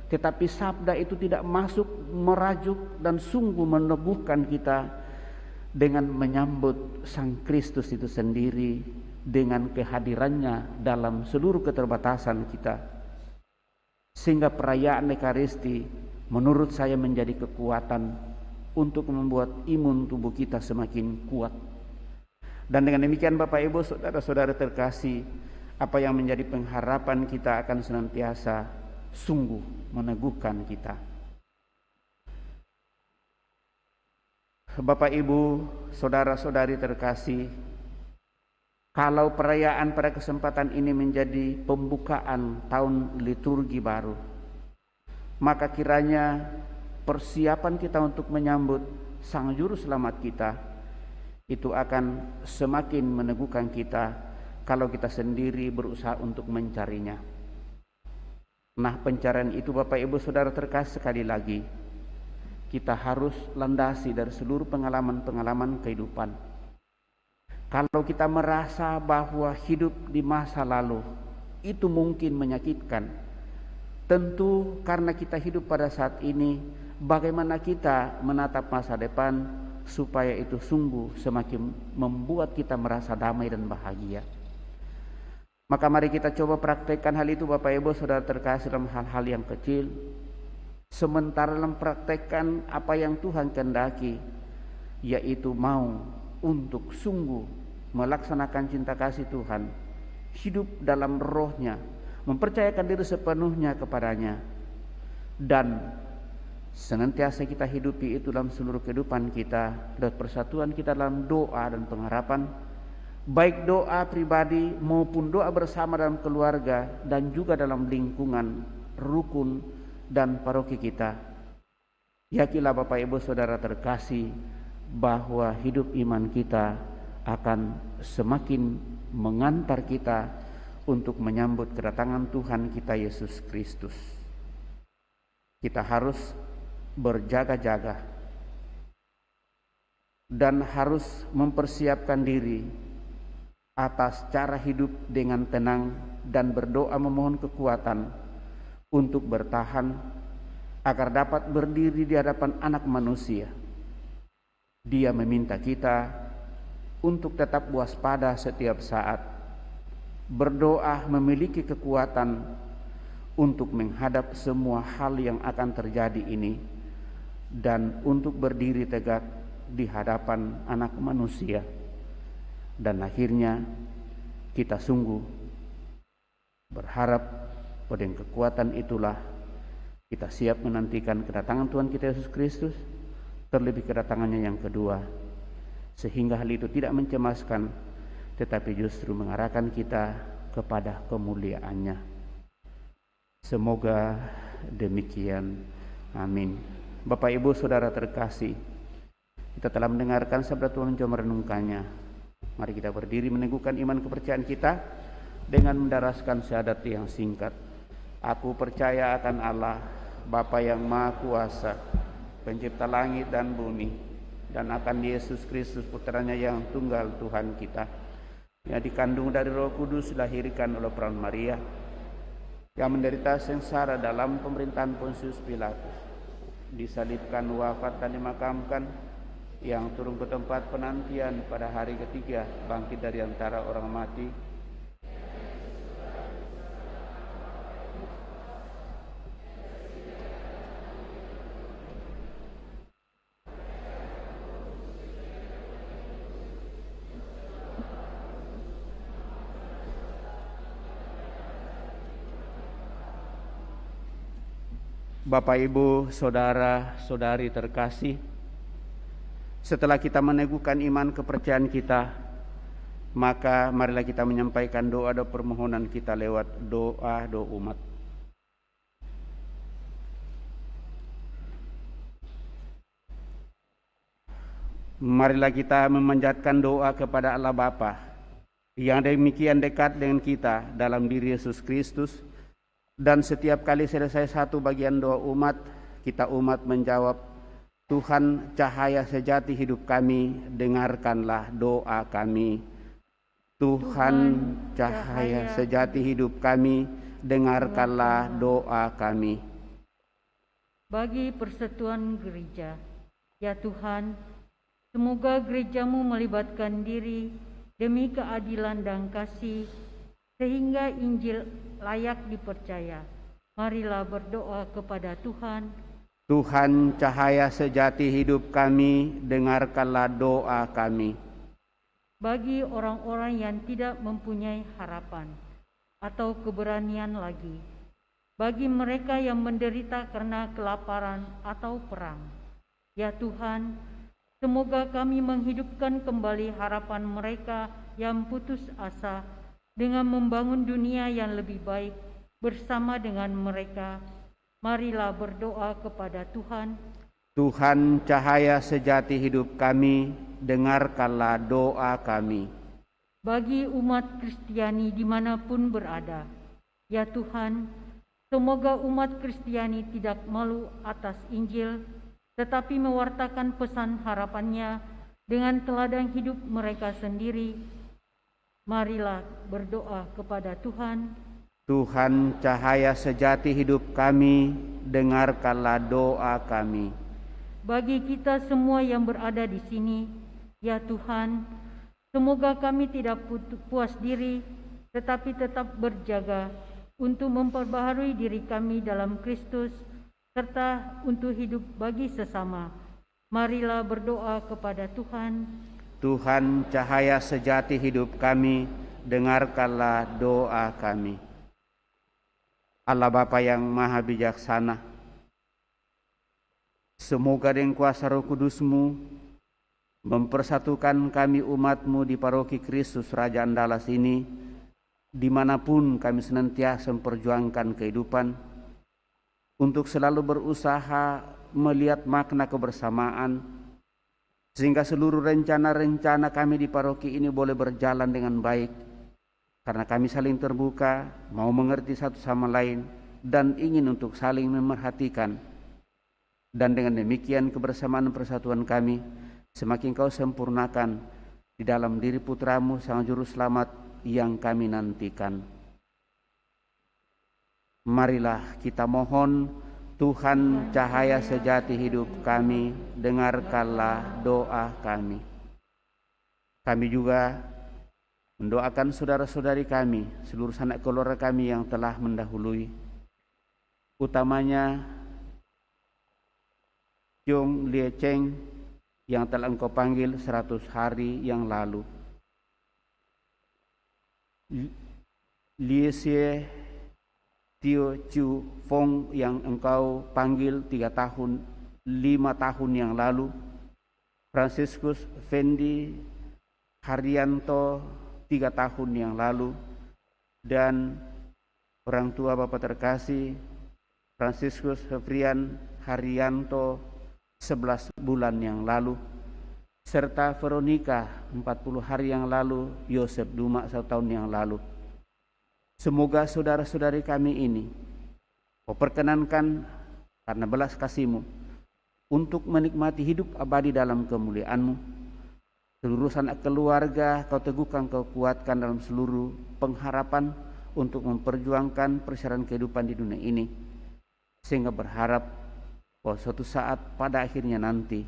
tetapi sabda itu tidak masuk merajuk dan sungguh meneguhkan kita dengan menyambut Sang Kristus itu sendiri dengan kehadirannya dalam seluruh keterbatasan kita, sehingga perayaan Ekaristi menurut saya menjadi kekuatan untuk membuat imun tubuh kita semakin kuat. Dan dengan demikian Bapak Ibu saudara-saudara terkasih, apa yang menjadi pengharapan kita akan senantiasa sungguh meneguhkan kita. Bapak Ibu saudara-saudari terkasih, kalau perayaan pada kesempatan ini menjadi pembukaan tahun liturgi baru, maka kiranya persiapan kita untuk menyambut Sang Juru Selamat kita itu akan semakin meneguhkan kita kalau kita sendiri berusaha untuk mencarinya. Nah, pencarian itu Bapak Ibu Saudara terkasih, sekali lagi kita harus landasi dari seluruh pengalaman-pengalaman kehidupan. Kalau kita merasa bahwa hidup di masa lalu itu mungkin menyakitkan, tentu karena kita hidup pada saat ini, bagaimana kita menatap masa depan supaya itu sungguh semakin membuat kita merasa damai dan bahagia. Maka mari kita coba praktekkan hal itu Bapak Ibu Saudara terkasih dalam hal-hal yang kecil, sementara dalam praktekkan apa yang Tuhan kehendaki, yaitu mau untuk sungguh melaksanakan cinta kasih Tuhan, hidup dalam rohnya, mempercayakan diri sepenuhnya kepadanya, dan senantiasa kita hidupi itu dalam seluruh kehidupan kita dan persatuan kita dalam doa dan pengharapan, baik doa pribadi maupun doa bersama dalam keluarga dan juga dalam lingkungan rukun dan paroki kita. Yakinlah Bapak Ibu Saudara terkasih bahwa hidup iman kita akan semakin mengantar kita untuk menyambut kedatangan Tuhan kita Yesus Kristus. Kita harus berjaga-jaga dan harus mempersiapkan diri atas cara hidup dengan tenang dan berdoa memohon kekuatan untuk bertahan agar dapat berdiri di hadapan Anak Manusia. Dia meminta kita untuk tetap waspada setiap saat, berdoa memiliki kekuatan untuk menghadap semua hal yang akan terjadi ini, dan untuk berdiri tegak di hadapan Anak Manusia. Dan akhirnya kita sungguh berharap pada kekuatan itulah kita siap menantikan kedatangan Tuhan kita Yesus Kristus, terlebih kedatangannya yang kedua, sehingga hal itu tidak mencemaskan tetapi justru mengarahkan kita kepada kemuliaannya. Semoga demikian. Amin. Bapak Ibu Saudara terkasih, kita telah mendengarkan sabda Tuhan, coba merenungkannya. Mari kita berdiri meneguhkan iman kepercayaan kita dengan mendaraskan syahadat yang singkat. Aku percaya akan Allah, Bapa yang Maha Kuasa, Pencipta langit dan bumi, dan akan Yesus Kristus putranya yang tunggal Tuhan kita, yang dikandung dari Roh Kudus, dilahirkan oleh perawan Maria, yang menderita sengsara dalam pemerintahan Pontius Pilatus, disalibkan, wafat dan dimakamkan, yang turun ke tempat penantian pada hari ketiga, bangkit dari antara orang mati, Bapak Ibu Saudara-saudari terkasih, setelah kita meneguhkan iman kepercayaan kita, maka marilah kita menyampaikan doa-doa permohonan kita lewat doa umat. Marilah kita memanjatkan doa kepada Allah Bapa yang demikian dekat dengan kita dalam diri Yesus Kristus, dan setiap kali selesai satu bagian doa umat, kita umat menjawab, Tuhan cahaya sejati hidup kami, dengarkanlah doa kami. Tuhan cahaya sejati hidup kami, dengarkanlah doa kami. Bagi persatuan gereja, ya Tuhan, semoga gerejamu melibatkan diri demi keadilan dan kasih, sehingga Injil layak dipercaya. Marilah berdoa kepada Tuhan. Tuhan cahaya sejati hidup kami, dengarkanlah doa kami. Bagi orang-orang yang tidak mempunyai harapan atau keberanian lagi, bagi mereka yang menderita karena kelaparan atau perang, ya Tuhan, semoga kami menghidupkan kembali harapan mereka yang putus asa dengan membangun dunia yang lebih baik bersama dengan mereka. Marilah berdoa kepada Tuhan. Tuhan cahaya sejati hidup kami, dengarkanlah doa kami. Bagi umat Kristiani dimanapun berada, ya Tuhan, semoga umat Kristiani tidak malu atas Injil, tetapi mewartakan pesan harapannya dengan teladan hidup mereka sendiri. Marilah berdoa kepada Tuhan. Tuhan cahaya sejati hidup kami, dengarkanlah doa kami. Bagi kita semua yang berada di sini, ya Tuhan, semoga kami tidak puas diri, tetapi tetap berjaga untuk memperbaharui diri kami dalam Kristus, serta untuk hidup bagi sesama. Marilah berdoa kepada Tuhan. Tuhan cahaya sejati hidup kami, dengarkanlah doa kami. Allah Bapa yang Maha Bijaksana, semoga dengan kuasa Roh Kudus-Mu mempersatukan kami umat-Mu di Paroki Kristus Raja Andalas ini, dimanapun kami senantiasa memperjuangkan kehidupan, untuk selalu berusaha melihat makna kebersamaan, sehingga seluruh rencana-rencana kami di paroki ini boleh berjalan dengan baik, karena kami saling terbuka, mau mengerti satu sama lain, dan ingin untuk saling memerhatikan. Dan dengan demikian kebersamaan dan persatuan kami semakin Kau sempurnakan di dalam diri Putra-Mu Sang Juru Selamat yang kami nantikan. Marilah kita mohon, Tuhan cahaya sejati hidup kami, dengarkanlah doa kami. Kami juga mendoakan saudara-saudari kami, seluruh sanak keluarga kami yang telah mendahului, utamanya Jong Lie Cheng yang telah Engkau panggil 100 hari yang lalu, Lie Sie Tio Chu Fong yang Engkau panggil 5 tahun yang lalu, Franciscus Fendi Haryanto 3 tahun yang lalu, dan orang tua Bapak terkasih Franciscus Hefrian Haryanto 11 bulan yang lalu, serta Veronica 40 hari yang lalu, Yosef Duma 1 tahun yang lalu. Semoga saudara-saudari kami ini Kau perkenankan karena belas kasih-Mu untuk menikmati hidup abadi dalam kemuliaan-Mu. Seluruh sanak keluarga Kau teguhkan, Kau kuatkan dalam seluruh pengharapan untuk memperjuangkan persyaratan kehidupan di dunia ini, sehingga berharap bahwa suatu saat pada akhirnya nanti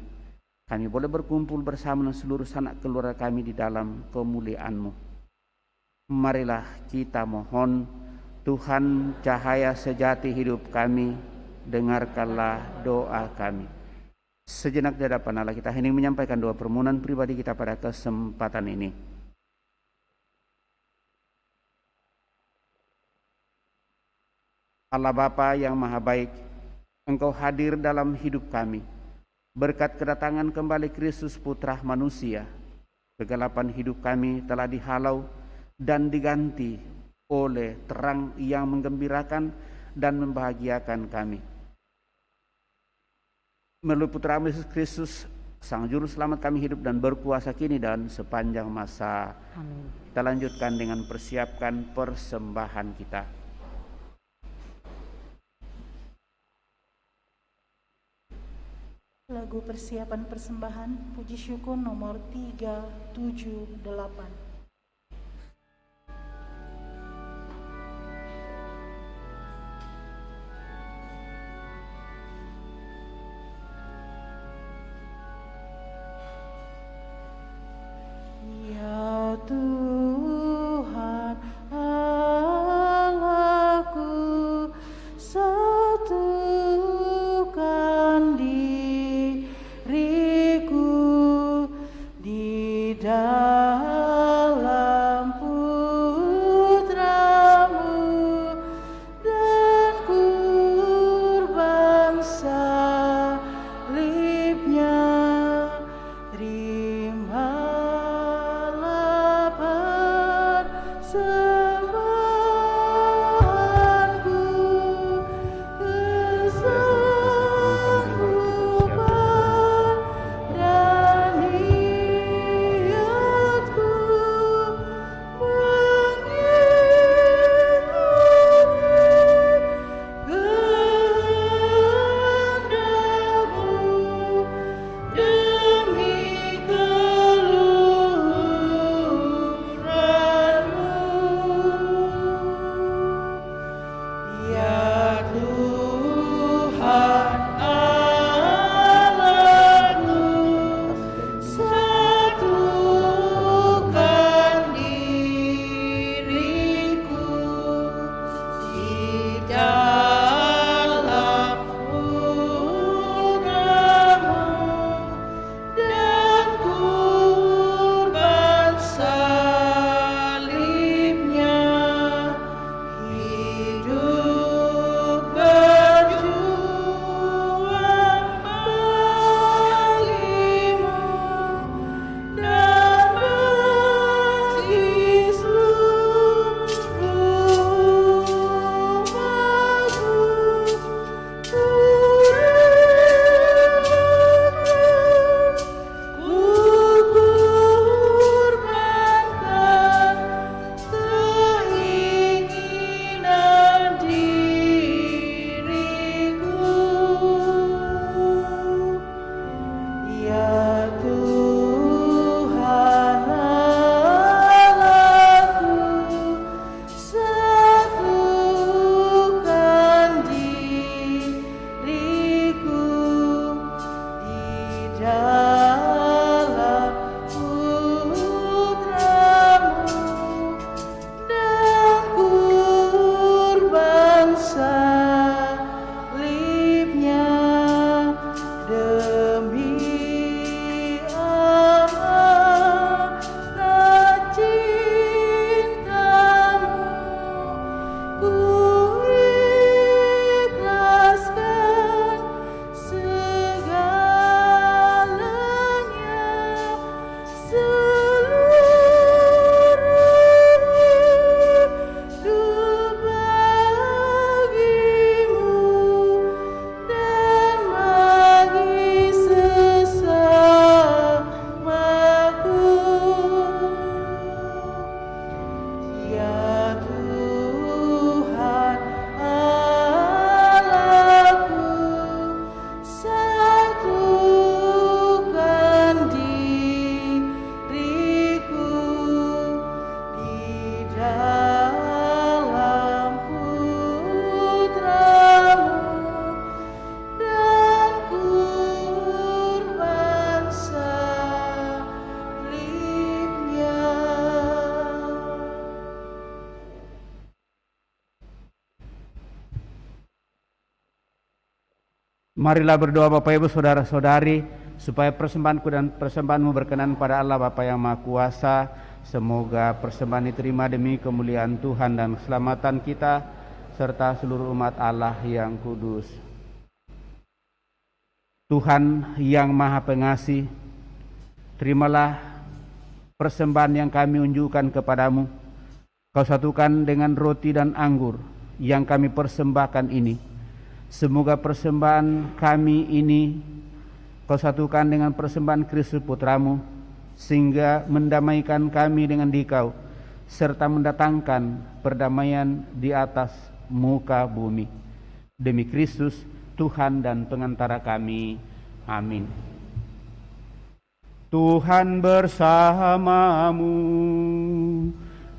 kami boleh berkumpul bersama dengan seluruh sanak keluarga kami di dalam kemuliaan-Mu. Marilah kita mohon, Tuhan cahaya sejati hidup kami, dengarkanlah doa kami. Sejenak di hadapan Allah kita hendak menyampaikan doa permohonan pribadi kita pada kesempatan ini. Allah Bapa yang Maha Baik, Engkau hadir dalam hidup kami. Berkat kedatangan kembali Kristus Putra Manusia, kegelapan hidup kami telah dihalau dan diganti oleh terang yang menggembirakan dan membahagiakan kami. Melalui Putra Yesus Kristus, Sang Juru Selamat kami hidup dan berkuasa kini dan sepanjang masa. Amin. Kita lanjutkan dengan persiapkan persembahan kita. Lagu persiapan persembahan puji syukur nomor 378. Ya Tuhan Allahku, satukan diriku di dalam putra-Mu dan kurban salibnya. Terimalah persembahanku, kesanggupan dan niatku mengikuti kehendak-Mu demi keluhuran-Mu. Ya Tuhan Allahku, satukan diriku di dalam putra-Mu dan kurban salibnya. Hidup berjuang bagimu dan bagi seluruh umat-Mu. Kukurbankan keinginan diriku. Ya Tuhan Allahku, satukan diriku di dalam putra-Mu dan kurban salibnya. Demi amanat cinta-Mu, ku ikhlaskan segalanya. Seluruh hidup bagi-Mu dan bagi sesamaku. Ya Tuhan Allahku, satukan diriku di dalam putra-Mu dan kurban salibnya. Marilah berdoa Bapak Ibu Saudara-saudari, supaya persembahanku dan persembahanmu berkenan pada Allah Bapa yang Maha Kuasa. Semoga persembahan diterima demi kemuliaan Tuhan dan keselamatan kita serta seluruh umat Allah yang kudus. Tuhan yang Maha Pengasih, terimalah persembahan yang kami unjukkan kepadamu. Kau satukan dengan roti dan anggur yang kami persembahkan ini. Semoga persembahan kami ini Kau satukan dengan persembahan Kristus Putramu, sehingga mendamaikan kami dengan Dikau, serta mendatangkan perdamaian di atas muka bumi. Demi Kristus, Tuhan dan pengantara kami. Amin. Tuhan bersamamu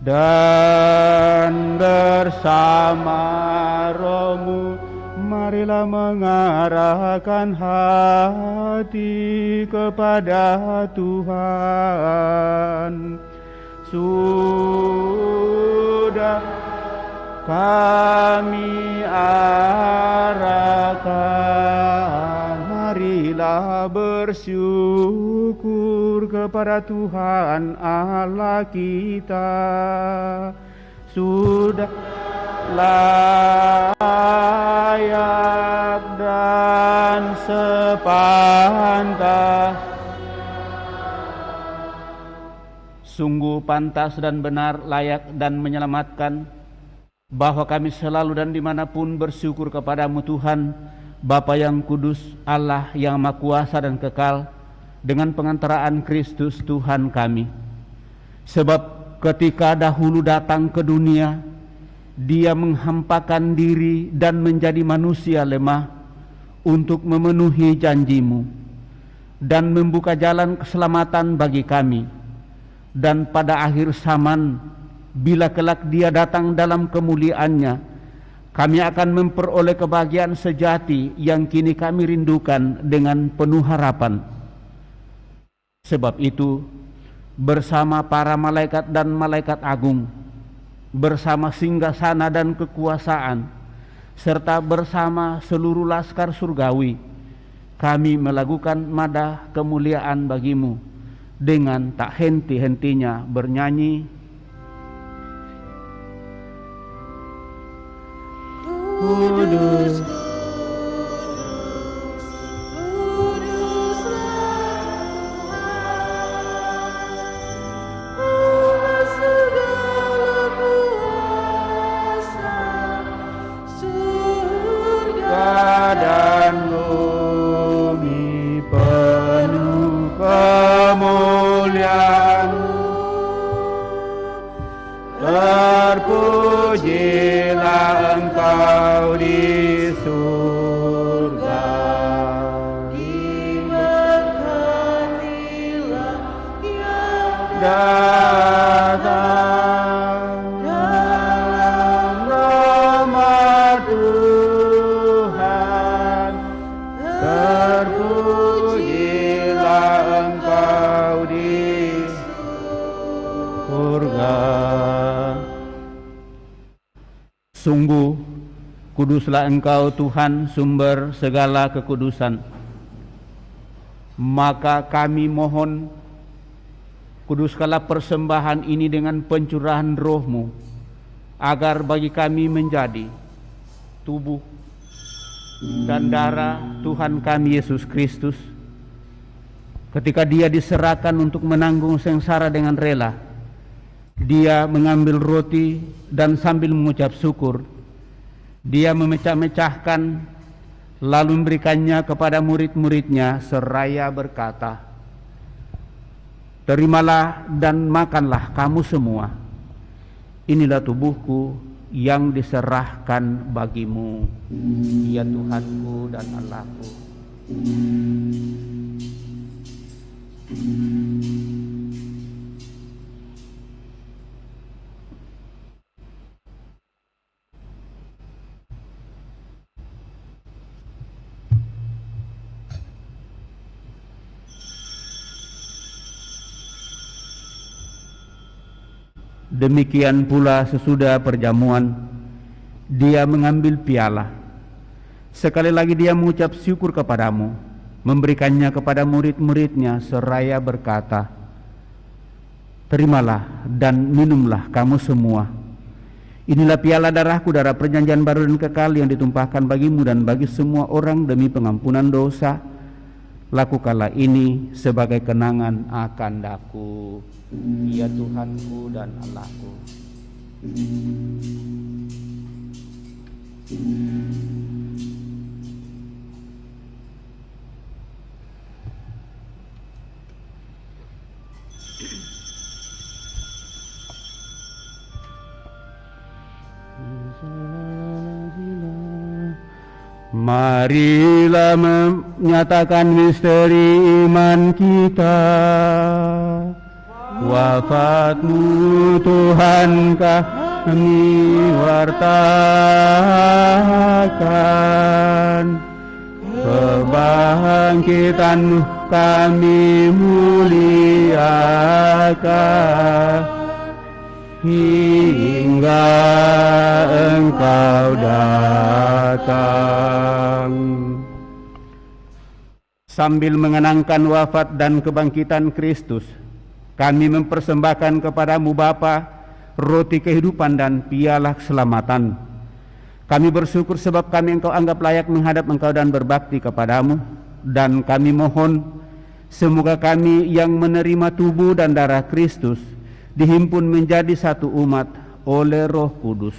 dan bersama rohmu. Marilah mengarahkan hati kepada Tuhan. Sudah kami arahkan, marilah bersyukur kepada Tuhan Allah kita. Sudah layak dan sepantas, sungguh pantas dan benar, layak dan menyelamatkan, bahwa kami selalu dan dimanapun bersyukur kepadamu Tuhan, Bapa yang kudus, Allah yang maha kuasa dan kekal, dengan pengantaraan Kristus Tuhan kami. Sebab ketika dahulu datang ke dunia, Dia menghampakan diri dan menjadi manusia lemah untuk memenuhi janji-Mu dan membuka jalan keselamatan bagi kami. Dan pada akhir zaman, bila kelak Dia datang dalam kemuliaan-Nya, kami akan memperoleh kebahagiaan sejati yang kini kami rindukan dengan penuh harapan. Sebab itu, bersama para malaikat dan malaikat agung, bersama singgasana dan kekuasaan, serta bersama seluruh laskar surgawi, kami melakukan madah kemuliaan bagi-Mu dengan tak henti-hentinya bernyanyi, Kudus, dan bumi penuh kemuliaan-Mu. Terpujilah Engkau di surga, diberkatilah yang datang dalam nama Tuhan. Terpujilah Engkau di surga. Sungguh kuduslah Engkau Tuhan, sumber segala kekudusan. Maka kami mohon, kuduskanlah persembahan ini dengan pencurahan roh-Mu, agar bagi kami menjadi tubuh dan darah Tuhan kami Yesus Kristus. Ketika Dia diserahkan untuk menanggung sengsara dengan rela, Dia mengambil roti dan sambil mengucap syukur, Dia memecah-mecahkan lalu memberikannya kepada murid-muridnya seraya berkata, "Terimalah dan makanlah kamu semua. Inilah tubuhku yang diserahkan bagimu, ya Tuhanku dan Allahku." Demikian pula sesudah perjamuan, Dia mengambil piala. Sekali lagi Dia mengucap syukur kepadamu, memberikannya kepada murid-muridnya seraya berkata, "Terimalah dan minumlah kamu semua. Inilah piala darahku, darah perjanjian baru dan kekal yang ditumpahkan bagimu dan bagi semua orang demi pengampunan dosa. Lakukanlah ini sebagai kenangan akan Aku, ya Tuhanku dan Allahku." Marilah menyatakan misteri iman kita. Wafat-Mu Tuhan kami wartakan, kebangkitan-Mu kami muliakan, hingga Engkau datang. Sambil mengenangkan wafat dan kebangkitan Kristus, kami mempersembahkan kepada-Mu Bapa roti kehidupan dan piala keselamatan. Kami bersyukur sebab kami Engkau anggap layak menghadap Engkau dan berbakti kepada-Mu, dan kami mohon semoga kami yang menerima tubuh dan darah Kristus dihimpun menjadi satu umat oleh Roh Kudus.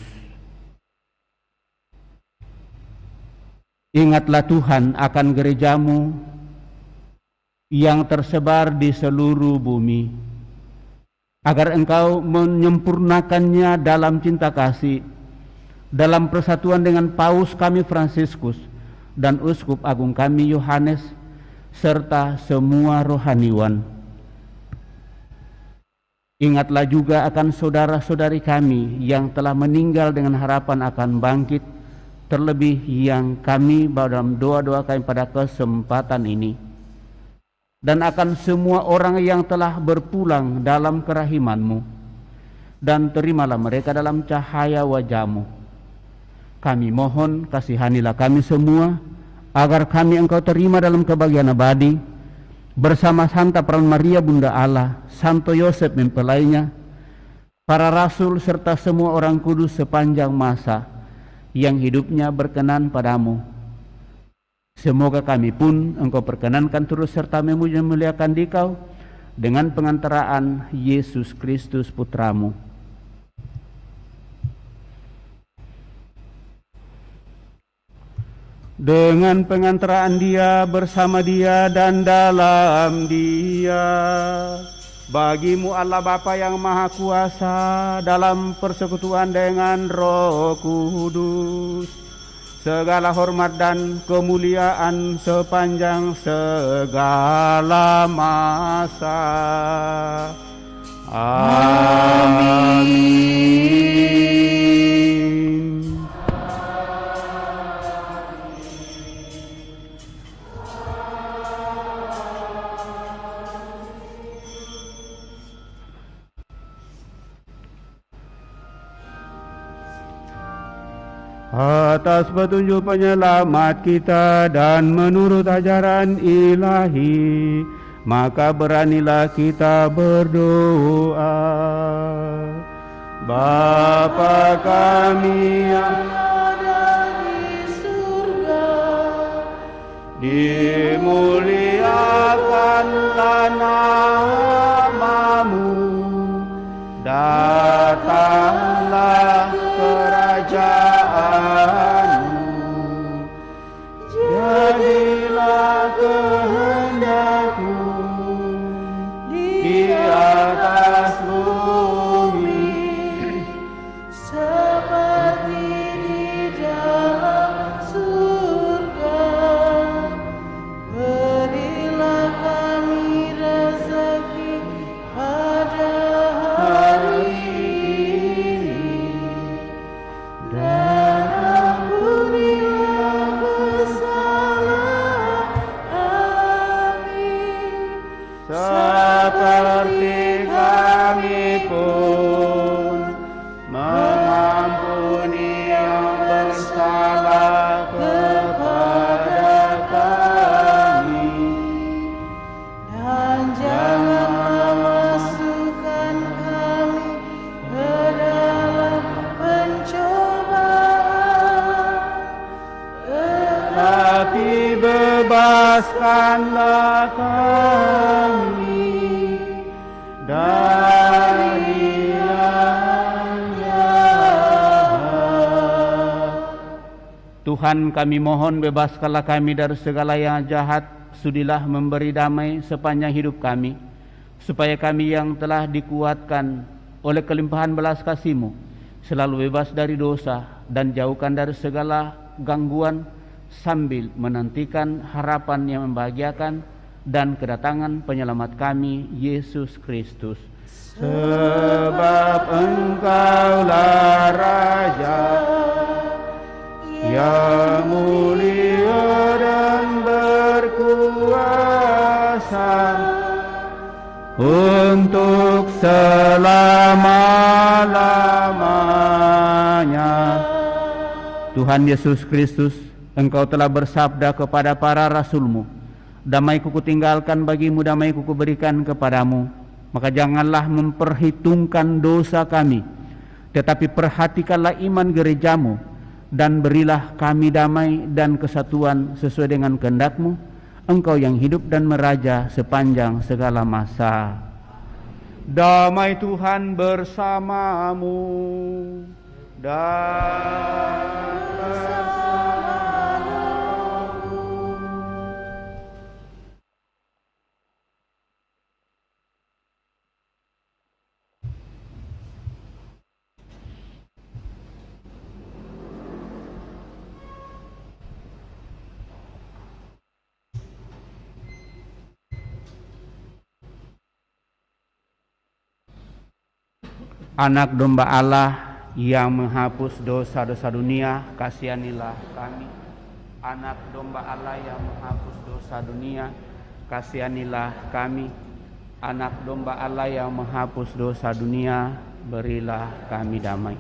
Ingatlah Tuhan akan gereja-Mu yang tersebar di seluruh bumi, agar Engkau menyempurnakannya dalam cinta kasih, dalam persatuan dengan Paus kami Fransiskus dan Uskup Agung kami Yohanes, serta semua rohaniwan. Ingatlah juga akan saudara-saudari kami yang telah meninggal dengan harapan akan bangkit, terlebih yang kami dalam doa-doa kami pada kesempatan ini, dan akan semua orang yang telah berpulang dalam kerahiman-Mu, dan terimalah mereka dalam cahaya wajah-Mu. Kami mohon kasihanilah kami semua, agar kami Engkau terima dalam kebahagiaan abadi, bersama Santa Peran Maria Bunda Allah, Santo Yosef mempelainya, para rasul serta semua orang kudus sepanjang masa yang hidupnya berkenan padamu. Semoga kami pun Engkau perkenankan terus serta memuliakan Dikau dengan pengantaraan Yesus Kristus Putramu. Dengan pengantaraan Dia, bersama Dia, dan dalam Dia, bagi-Mu Allah Bapa yang Maha Kuasa, dalam persekutuan dengan Roh Kudus, segala hormat dan kemuliaan sepanjang segala masa. Amin. Atas petunjuk penyelamat kita dan menurut ajaran ilahi, maka beranilah kita berdoa. Bapa kami yang ada di surga, dimuliakanlah nama-Mu, datanglah kerajaan-Mu, jadilah kehendak-Mu di atas bumi seperti di dalam surga. Berilah kami rezeki pada hari ini, dan ampunilah kesalahan kami, seperti kami pun mengampuni yang bersalah kepada kami. Dan janganlah masukkan kami ke dalam pencobaan, tetapi bebaskanlah kami dari yang jahat. Tuhan, kami mohon bebaskanlah kami dari segala yang jahat. Sudilah memberi damai sepanjang hidup kami, supaya kami yang telah dikuatkan oleh kelimpahan belas kasih-Mu selalu bebas dari dosa dan jauhkan dari segala gangguan, sambil menantikan harapan yang membahagiakan dan kedatangan penyelamat kami, Yesus Kristus. Sebab Engkaulah Raja yang mulia dan berkuasa untuk selama-lamanya. Tuhan Yesus Kristus, Engkau telah bersabda kepada para rasul-Mu, damai-Ku kutinggalkan bagimu, damai-Ku kuberikan kepadamu. Maka janganlah memperhitungkan dosa kami, tetapi perhatikanlah iman gereja-Mu, dan berilah kami damai dan kesatuan sesuai dengan kehendak-Mu, Engkau yang hidup dan meraja sepanjang segala masa. Damai Tuhan bersamamu dan Anak domba Allah yang menghapus dosa-dosa dunia, kasihanilah kami. Anak domba Allah yang menghapus dosa dunia, kasihanilah kami. Anak domba Allah yang menghapus dosa dunia, berilah kami damai.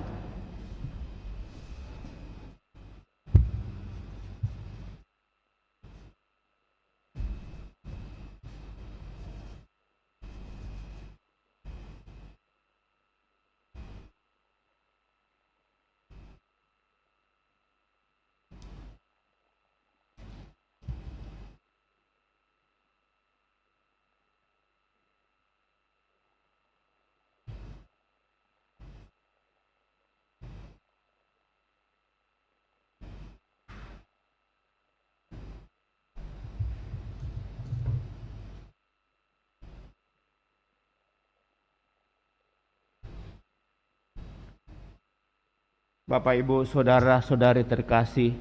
Bapak, Ibu, saudara-saudari terkasih,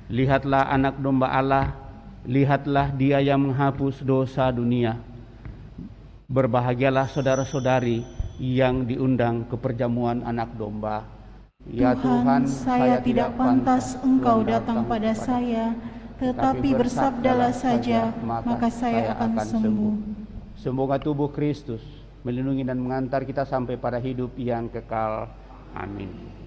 lihatlah anak domba Allah, lihatlah Dia yang menghapus dosa dunia. Berbahagialah saudara-saudari yang diundang ke perjamuan anak domba. Ya Tuhan, saya tidak pantas Engkau datang pada saya, tetapi bersabdalah saja, maka saya akan sembuh. Semoga tubuh Kristus melindungi dan mengantar kita sampai pada hidup yang kekal. Amin.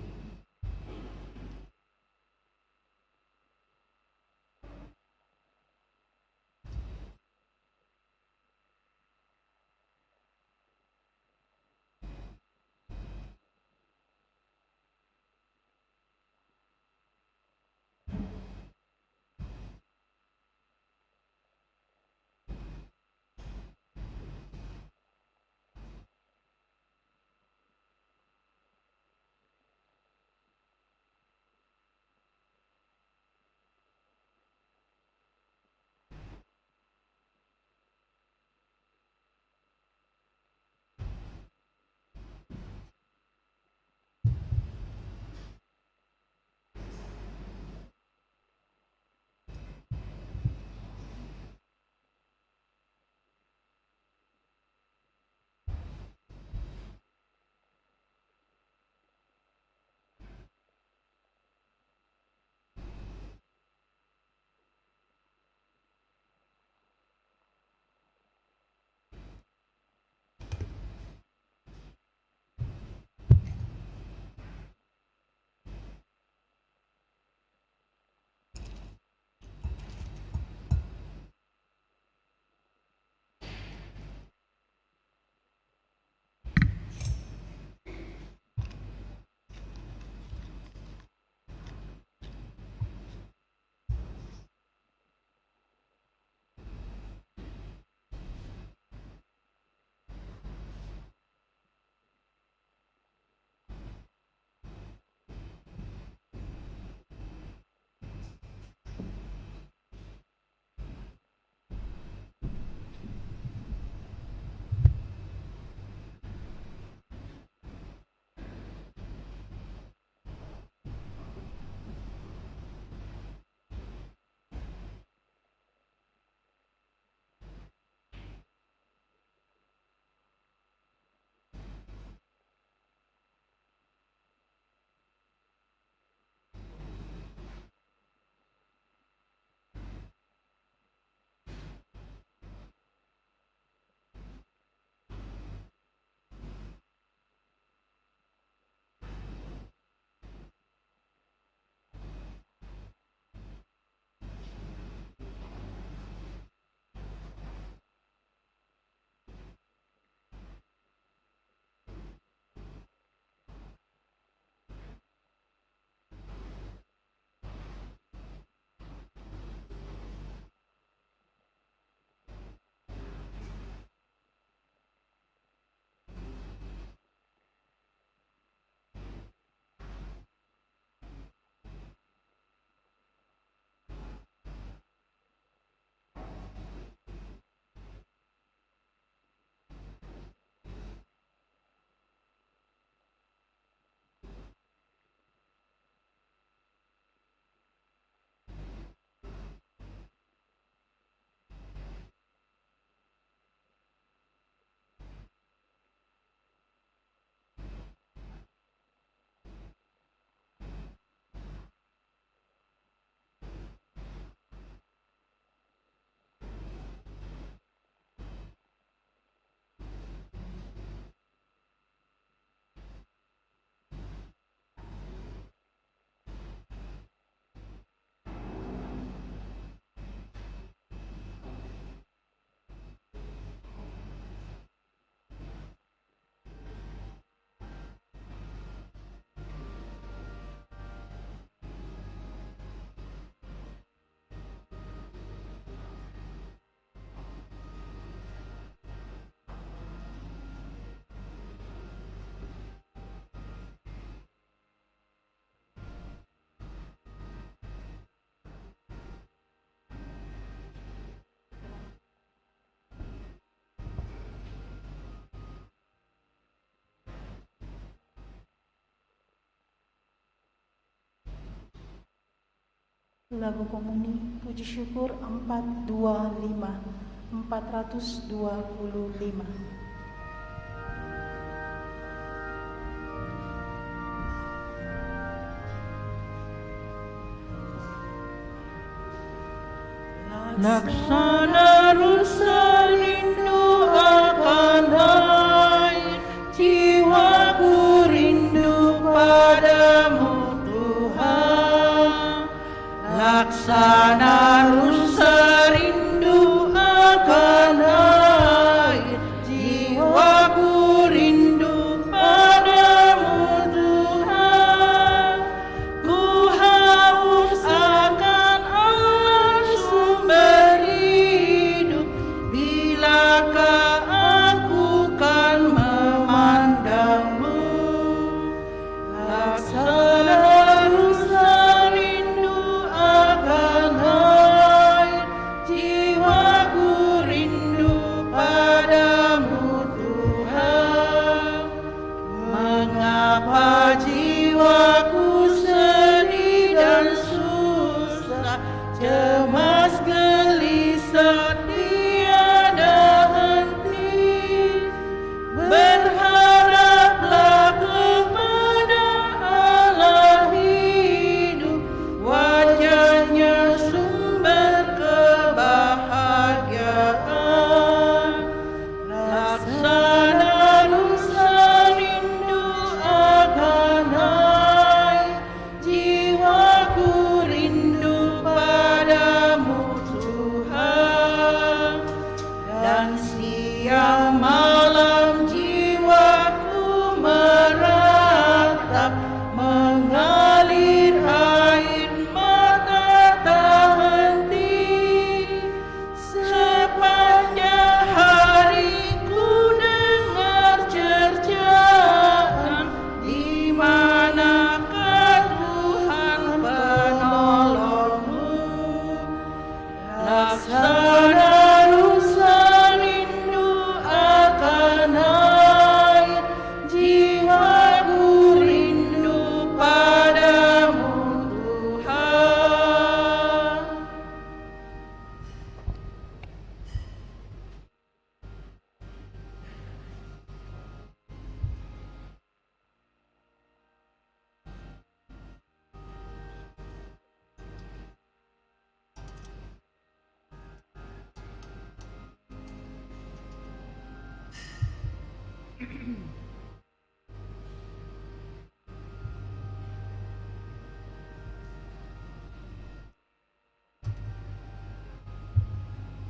Lagu Komuni Puji Syukur 425. Laksana rusa rindu akan air, jiwaku rindu padamu Tuhan. Laksana rusa rindu akan air, jiwaku rindu padamu Tuhan. Ku haus akan Allah sumber hidup, bilakah aku kan memandangmu. Laksana rusa rindu akan air, jiwaku rindu padamu Tuhan. Mengapa jiwaku sedih dan susah, cemas gelisah tiada henti. Berharaplah kepada Allah hidup, wajahnya sumber kebahagiaan. Laksana rusa rindu akan air, jiwaku rindu padamu Tuhan. Dan siang malam jiwaku meratap, mengalir air mata tak henti. Sepanjang hari ku dengar cercaan, di manakah Tuhan penolongmu. Laksana rusa rindu akan air, jiwaku rindu padamu Tuhan.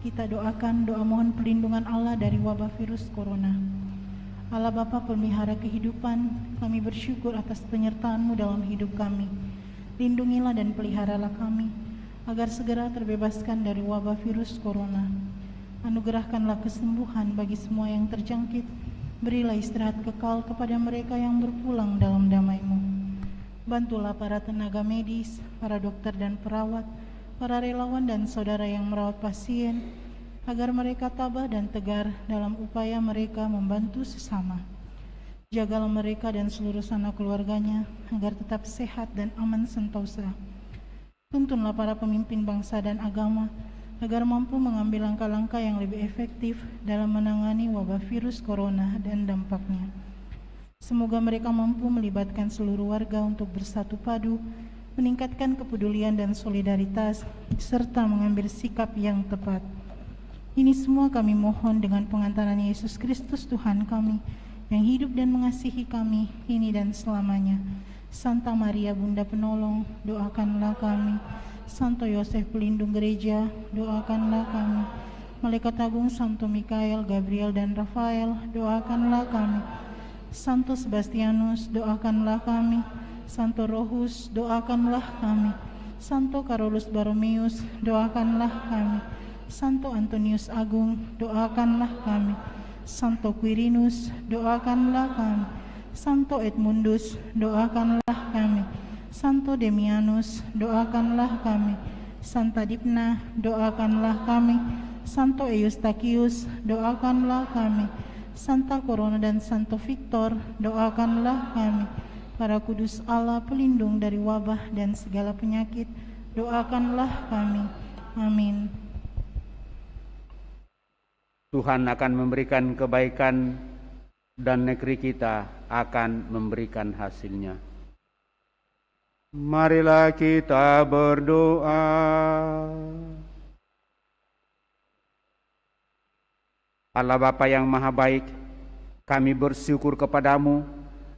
Kita doakan doa mohon perlindungan Allah dari wabah virus corona. Allah Bapa pemelihara kehidupan, kami bersyukur atas penyertaan-Mu dalam hidup kami. Lindungilah dan peliharalah kami, agar segera terbebaskan dari wabah virus corona. Anugerahkanlah kesembuhan bagi semua yang terjangkit. Berilah istirahat kekal kepada mereka yang berpulang dalam damai-Mu. Bantulah para tenaga medis, para dokter dan perawat, para relawan dan saudara yang merawat pasien, agar mereka tabah dan tegar dalam upaya mereka membantu sesama. Jagalah mereka dan seluruh sanak keluarganya, agar tetap sehat dan aman sentosa. Tuntunlah para pemimpin bangsa dan agama, agar mampu mengambil langkah-langkah yang lebih efektif dalam menangani wabah virus corona dan dampaknya. Semoga mereka mampu melibatkan seluruh warga untuk bersatu padu, meningkatkan kepedulian dan solidaritas, serta mengambil sikap yang tepat. Ini semua kami mohon dengan pengantaran Yesus Kristus Tuhan kami, yang hidup dan mengasihi kami, kini dan selamanya. Santa Maria Bunda Penolong, doakanlah kami. Santo Yosef Pelindung Gereja, doakanlah kami. Malaikat Agung Santo Mikael, Gabriel dan Rafael, doakanlah kami. Santo Sebastianus, doakanlah kami. Santo Rohus, doakanlah kami. Santo Carolus Borromeus, doakanlah kami. Santo Antonius Agung, doakanlah kami. Santo Quirinus, doakanlah kami. Santo Edmundus, doakanlah kami. Santo Demianus, doakanlah kami. Santa Dipna, doakanlah kami. Santo Eustachius, doakanlah kami. Santa Corona dan Santo Victor, doakanlah kami. Para kudus Allah pelindung dari wabah dan segala penyakit, doakanlah kami. Amin. Tuhan akan memberikan kebaikan dan negeri kita akan memberikan hasilnya. Marilah kita berdoa. Allah Bapa yang Maha Baik, kami bersyukur kepadamu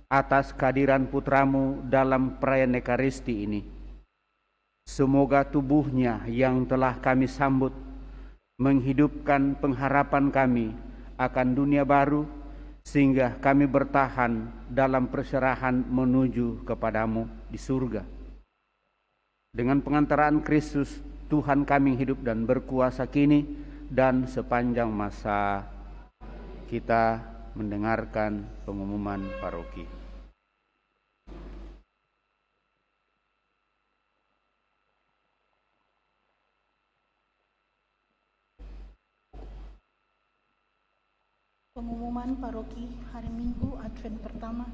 atas kehadiran putramu dalam perayaan Ekaristi ini. Semoga tubuhnya yang telah kami sambut menghidupkan pengharapan kami akan dunia baru, sehingga kami bertahan dalam perserahan menuju kepadamu di surga. Dengan pengantaraan Kristus, Tuhan kami hidup dan berkuasa kini dan sepanjang masa. Kita mendengarkan pengumuman paroki. Pengumuman paroki hari Minggu Advent pertama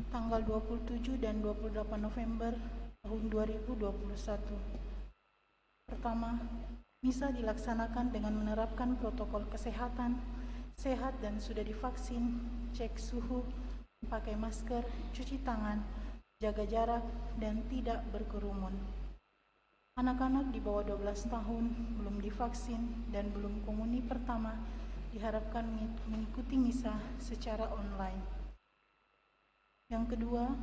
tanggal 27 dan 28 November tahun 2021. Pertama, misa dilaksanakan dengan menerapkan protokol kesehatan, sehat dan sudah divaksin, cek suhu, pakai masker, cuci tangan, jaga jarak, dan tidak berkerumun. Anak-anak di bawah 12 tahun belum divaksin dan belum komuni pertama diharapkan mengikuti misa secara online. Yang kedua,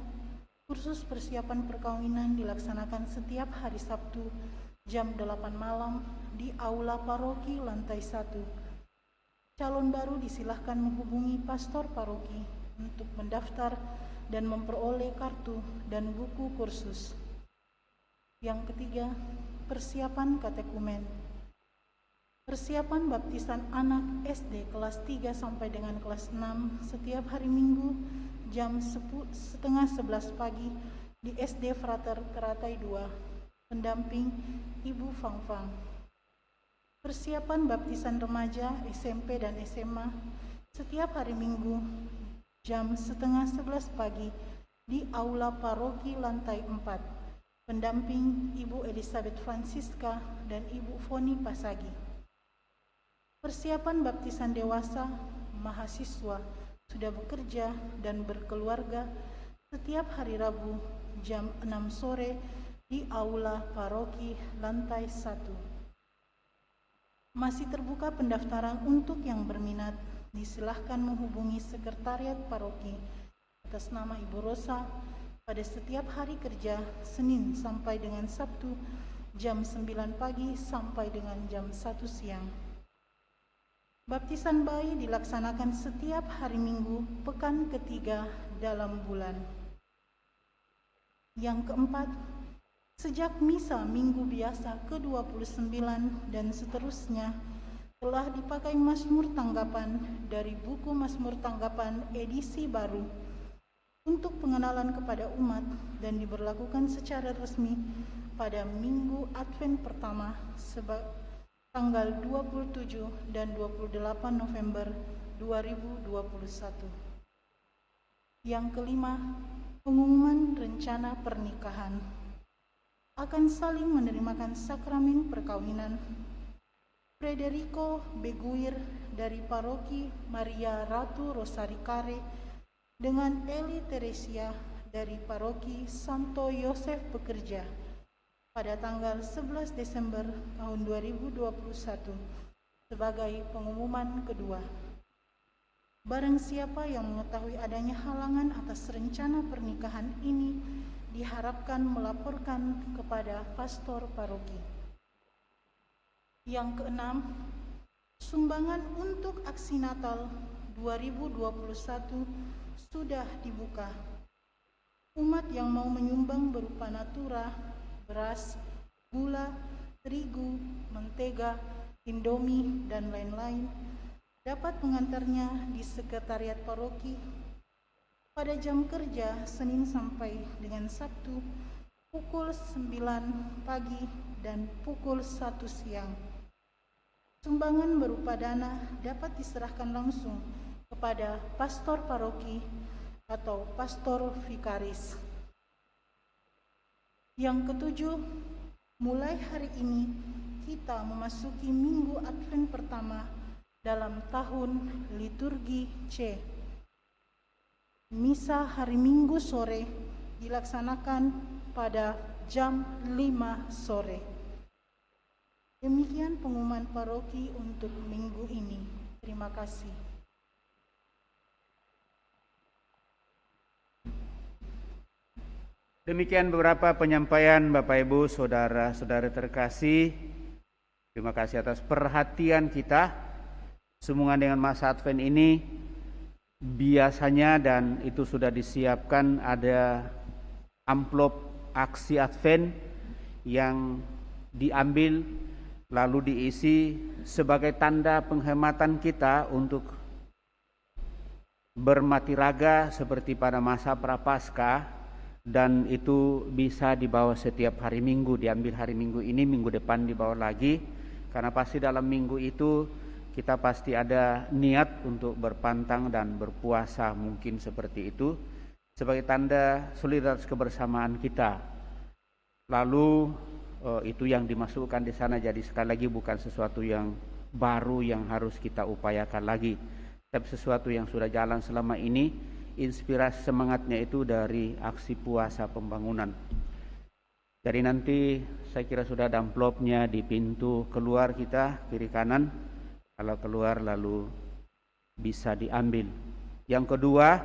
kursus persiapan perkawinan dilaksanakan setiap hari Sabtu jam 8 malam di Aula Paroki lantai 1. Calon baru disilahkan menghubungi pastor paroki untuk mendaftar dan memperoleh kartu dan buku kursus. Yang ketiga, persiapan katekumen. Persiapan baptisan anak SD kelas 3 sampai dengan kelas 6 setiap hari Minggu jam 10:30 pagi di SD Frater Teratai 2, pendamping Ibu Fangfang. Persiapan baptisan remaja SMP dan SMA setiap hari Minggu jam 10:30 pagi di Aula Paroki lantai 4, pendamping Ibu Elizabeth Francisca dan Ibu Foni Pasagi. Persiapan baptisan dewasa, mahasiswa, sudah bekerja dan berkeluarga setiap hari Rabu jam 6 sore di Aula Paroki lantai 1. Masih terbuka pendaftaran untuk yang berminat. Disilahkan menghubungi sekretariat paroki atas nama Ibu Rosa pada setiap hari kerja Senin sampai dengan Sabtu jam 9 pagi sampai dengan jam 1 siang. Baptisan bayi dilaksanakan setiap hari Minggu pekan ketiga dalam bulan. Yang keempat, sejak misa Minggu biasa ke-29 dan seterusnya telah dipakai Mazmur Tanggapan dari buku Mazmur Tanggapan edisi baru untuk pengenalan kepada umat dan diberlakukan secara resmi pada Minggu Advent pertama tanggal 27 dan 28 November 2021. Yang kelima, pengumuman rencana pernikahan. Akan saling menerimakan sakramen perkawinan Federico Beguir dari Paroki Maria Ratu Rosari Care dengan Eli Teresia dari Paroki Santo Yosef Pekerja pada tanggal 11 Desember tahun 2021 sebagai pengumuman kedua. Barang siapa yang mengetahui adanya halangan atas rencana pernikahan ini diharapkan melaporkan kepada pastor paroki. Yang keenam, sumbangan untuk aksi Natal 2021 sudah dibuka. Umat yang mau menyumbang berupa natura, beras, gula, terigu, mentega, indomie, dan lain-lain dapat mengantarnya di sekretariat paroki pada jam kerja Senin sampai dengan Sabtu pukul 9 pagi dan pukul 1 siang. Sumbangan berupa dana dapat diserahkan langsung kepada pastor paroki atau pastor vikaris. Yang ketujuh, Mulai hari ini kita memasuki minggu Advent pertama dalam tahun liturgi C. Misa hari Minggu sore dilaksanakan pada jam 5 sore. Demikian pengumuman paroki untuk minggu ini. Terima kasih. Demikian beberapa penyampaian Bapak Ibu, saudara-saudara terkasih. Terima kasih atas perhatian kita. Sehubungan dengan masa Advent ini, biasanya dan itu sudah disiapkan ada amplop aksi Advent yang diambil lalu diisi sebagai tanda penghematan kita untuk bermati raga seperti pada masa Prapaskah. Dan itu bisa dibawa setiap hari Minggu, diambil hari Minggu ini, minggu depan dibawa lagi. Karena pasti dalam minggu itu kita pasti ada niat untuk berpantang dan berpuasa, mungkin seperti itu. Sebagai tanda solidaritas kebersamaan kita. Lalu itu yang dimasukkan di sana, jadi sekali lagi bukan sesuatu yang baru yang harus kita upayakan lagi. Tapi sesuatu yang sudah jalan selama ini. Inspirasi semangatnya itu dari aksi puasa pembangunan. Jadi nanti saya kira sudah ada amplopnya di pintu keluar kita, kiri kanan. Kalau keluar lalu bisa diambil. Yang kedua,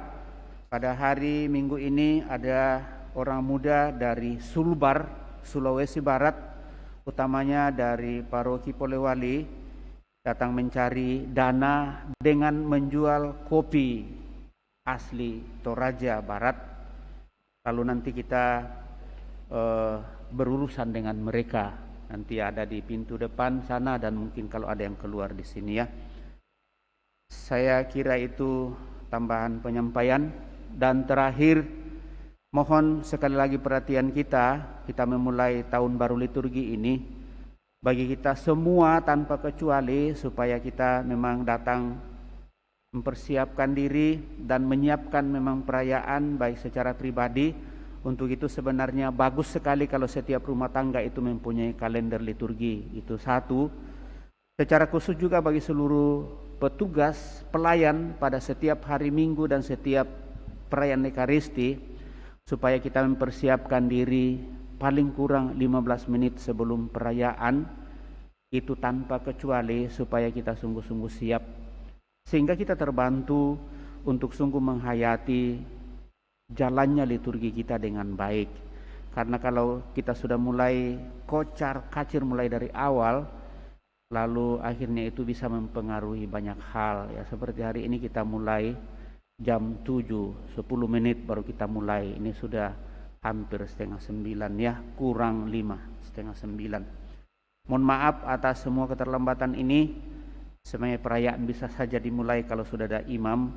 pada hari Minggu ini ada orang muda dari Sulbar, Sulawesi Barat, utamanya dari Paroki Polewali, datang mencari dana dengan menjual kopi asli Toraja Barat. Lalu nanti kita berurusan dengan mereka. Nanti ada di pintu depan sana dan mungkin kalau ada yang keluar di sini ya. Saya kira itu tambahan penyampaian. Dan terakhir, mohon sekali lagi perhatian kita memulai tahun baru liturgi ini. Bagi kita semua tanpa kecuali supaya kita memang datang mempersiapkan diri dan menyiapkan memang perayaan baik secara pribadi. Untuk itu sebenarnya bagus sekali kalau setiap rumah tangga itu mempunyai kalender liturgi. Itu satu. Secara khusus juga bagi seluruh petugas pelayan pada setiap hari Minggu dan setiap perayaan Ekaristi, supaya kita mempersiapkan diri paling kurang 15 menit sebelum perayaan, itu tanpa kecuali supaya kita sungguh-sungguh siap. Sehingga kita terbantu untuk sungguh menghayati jalannya liturgi kita dengan baik. Karena kalau kita sudah mulai kocar-kacir mulai dari awal, lalu akhirnya itu bisa mempengaruhi banyak hal. Ya, seperti hari ini kita mulai jam 7, 10 menit baru kita mulai. Ini sudah hampir 8:30 ya, kurang 5, 8:30. Mohon maaf atas semua keterlambatan ini. Sebenarnya perayaan bisa saja dimulai kalau sudah ada imam.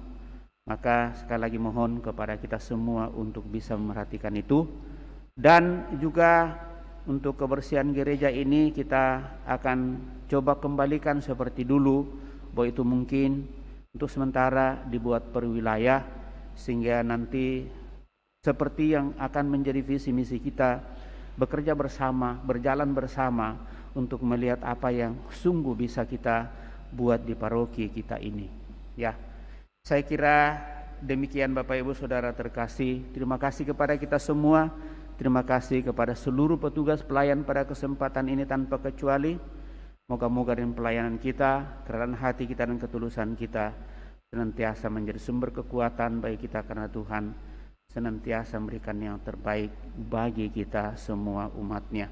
Maka sekali lagi mohon kepada kita semua untuk bisa memerhatikan itu. Dan juga untuk kebersihan gereja ini kita akan coba kembalikan seperti dulu, bahwa itu mungkin untuk sementara dibuat per wilayah, sehingga nanti seperti yang akan menjadi visi misi kita, bekerja bersama, berjalan bersama untuk melihat apa yang sungguh bisa kita buat di paroki kita ini. Ya, saya kira demikian Bapak Ibu Saudara terkasih. Terima kasih kepada kita semua. Terima kasih kepada seluruh petugas pelayan pada kesempatan ini tanpa kecuali. Moga-moga dengan pelayanan kita, kerelaan hati kita dan ketulusan kita senantiasa menjadi sumber kekuatan bagi kita, karena Tuhan senantiasa memberikan yang terbaik bagi kita semua umatnya.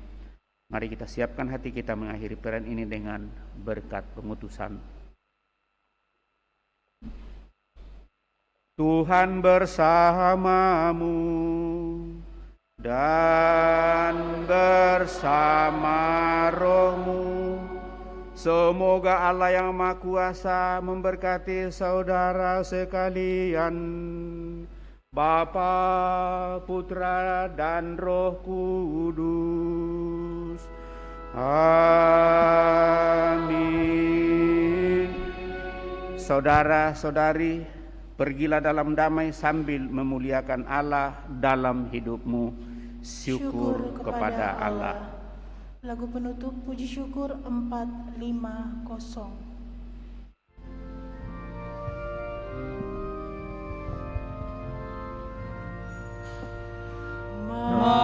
Mari kita siapkan hati kita mengakhiri perayaan ini dengan berkat pengutusan. Tuhan bersamamu dan bersama rohmu. Semoga Allah yang Maha Kuasa memberkati saudara sekalian, Bapa, Putra, dan Roh Kudus. Amin. Saudara-saudari, pergilah dalam damai sambil memuliakan Allah dalam hidupmu. Syukur kepada Allah. Lagu penutup puji syukur 450. Mari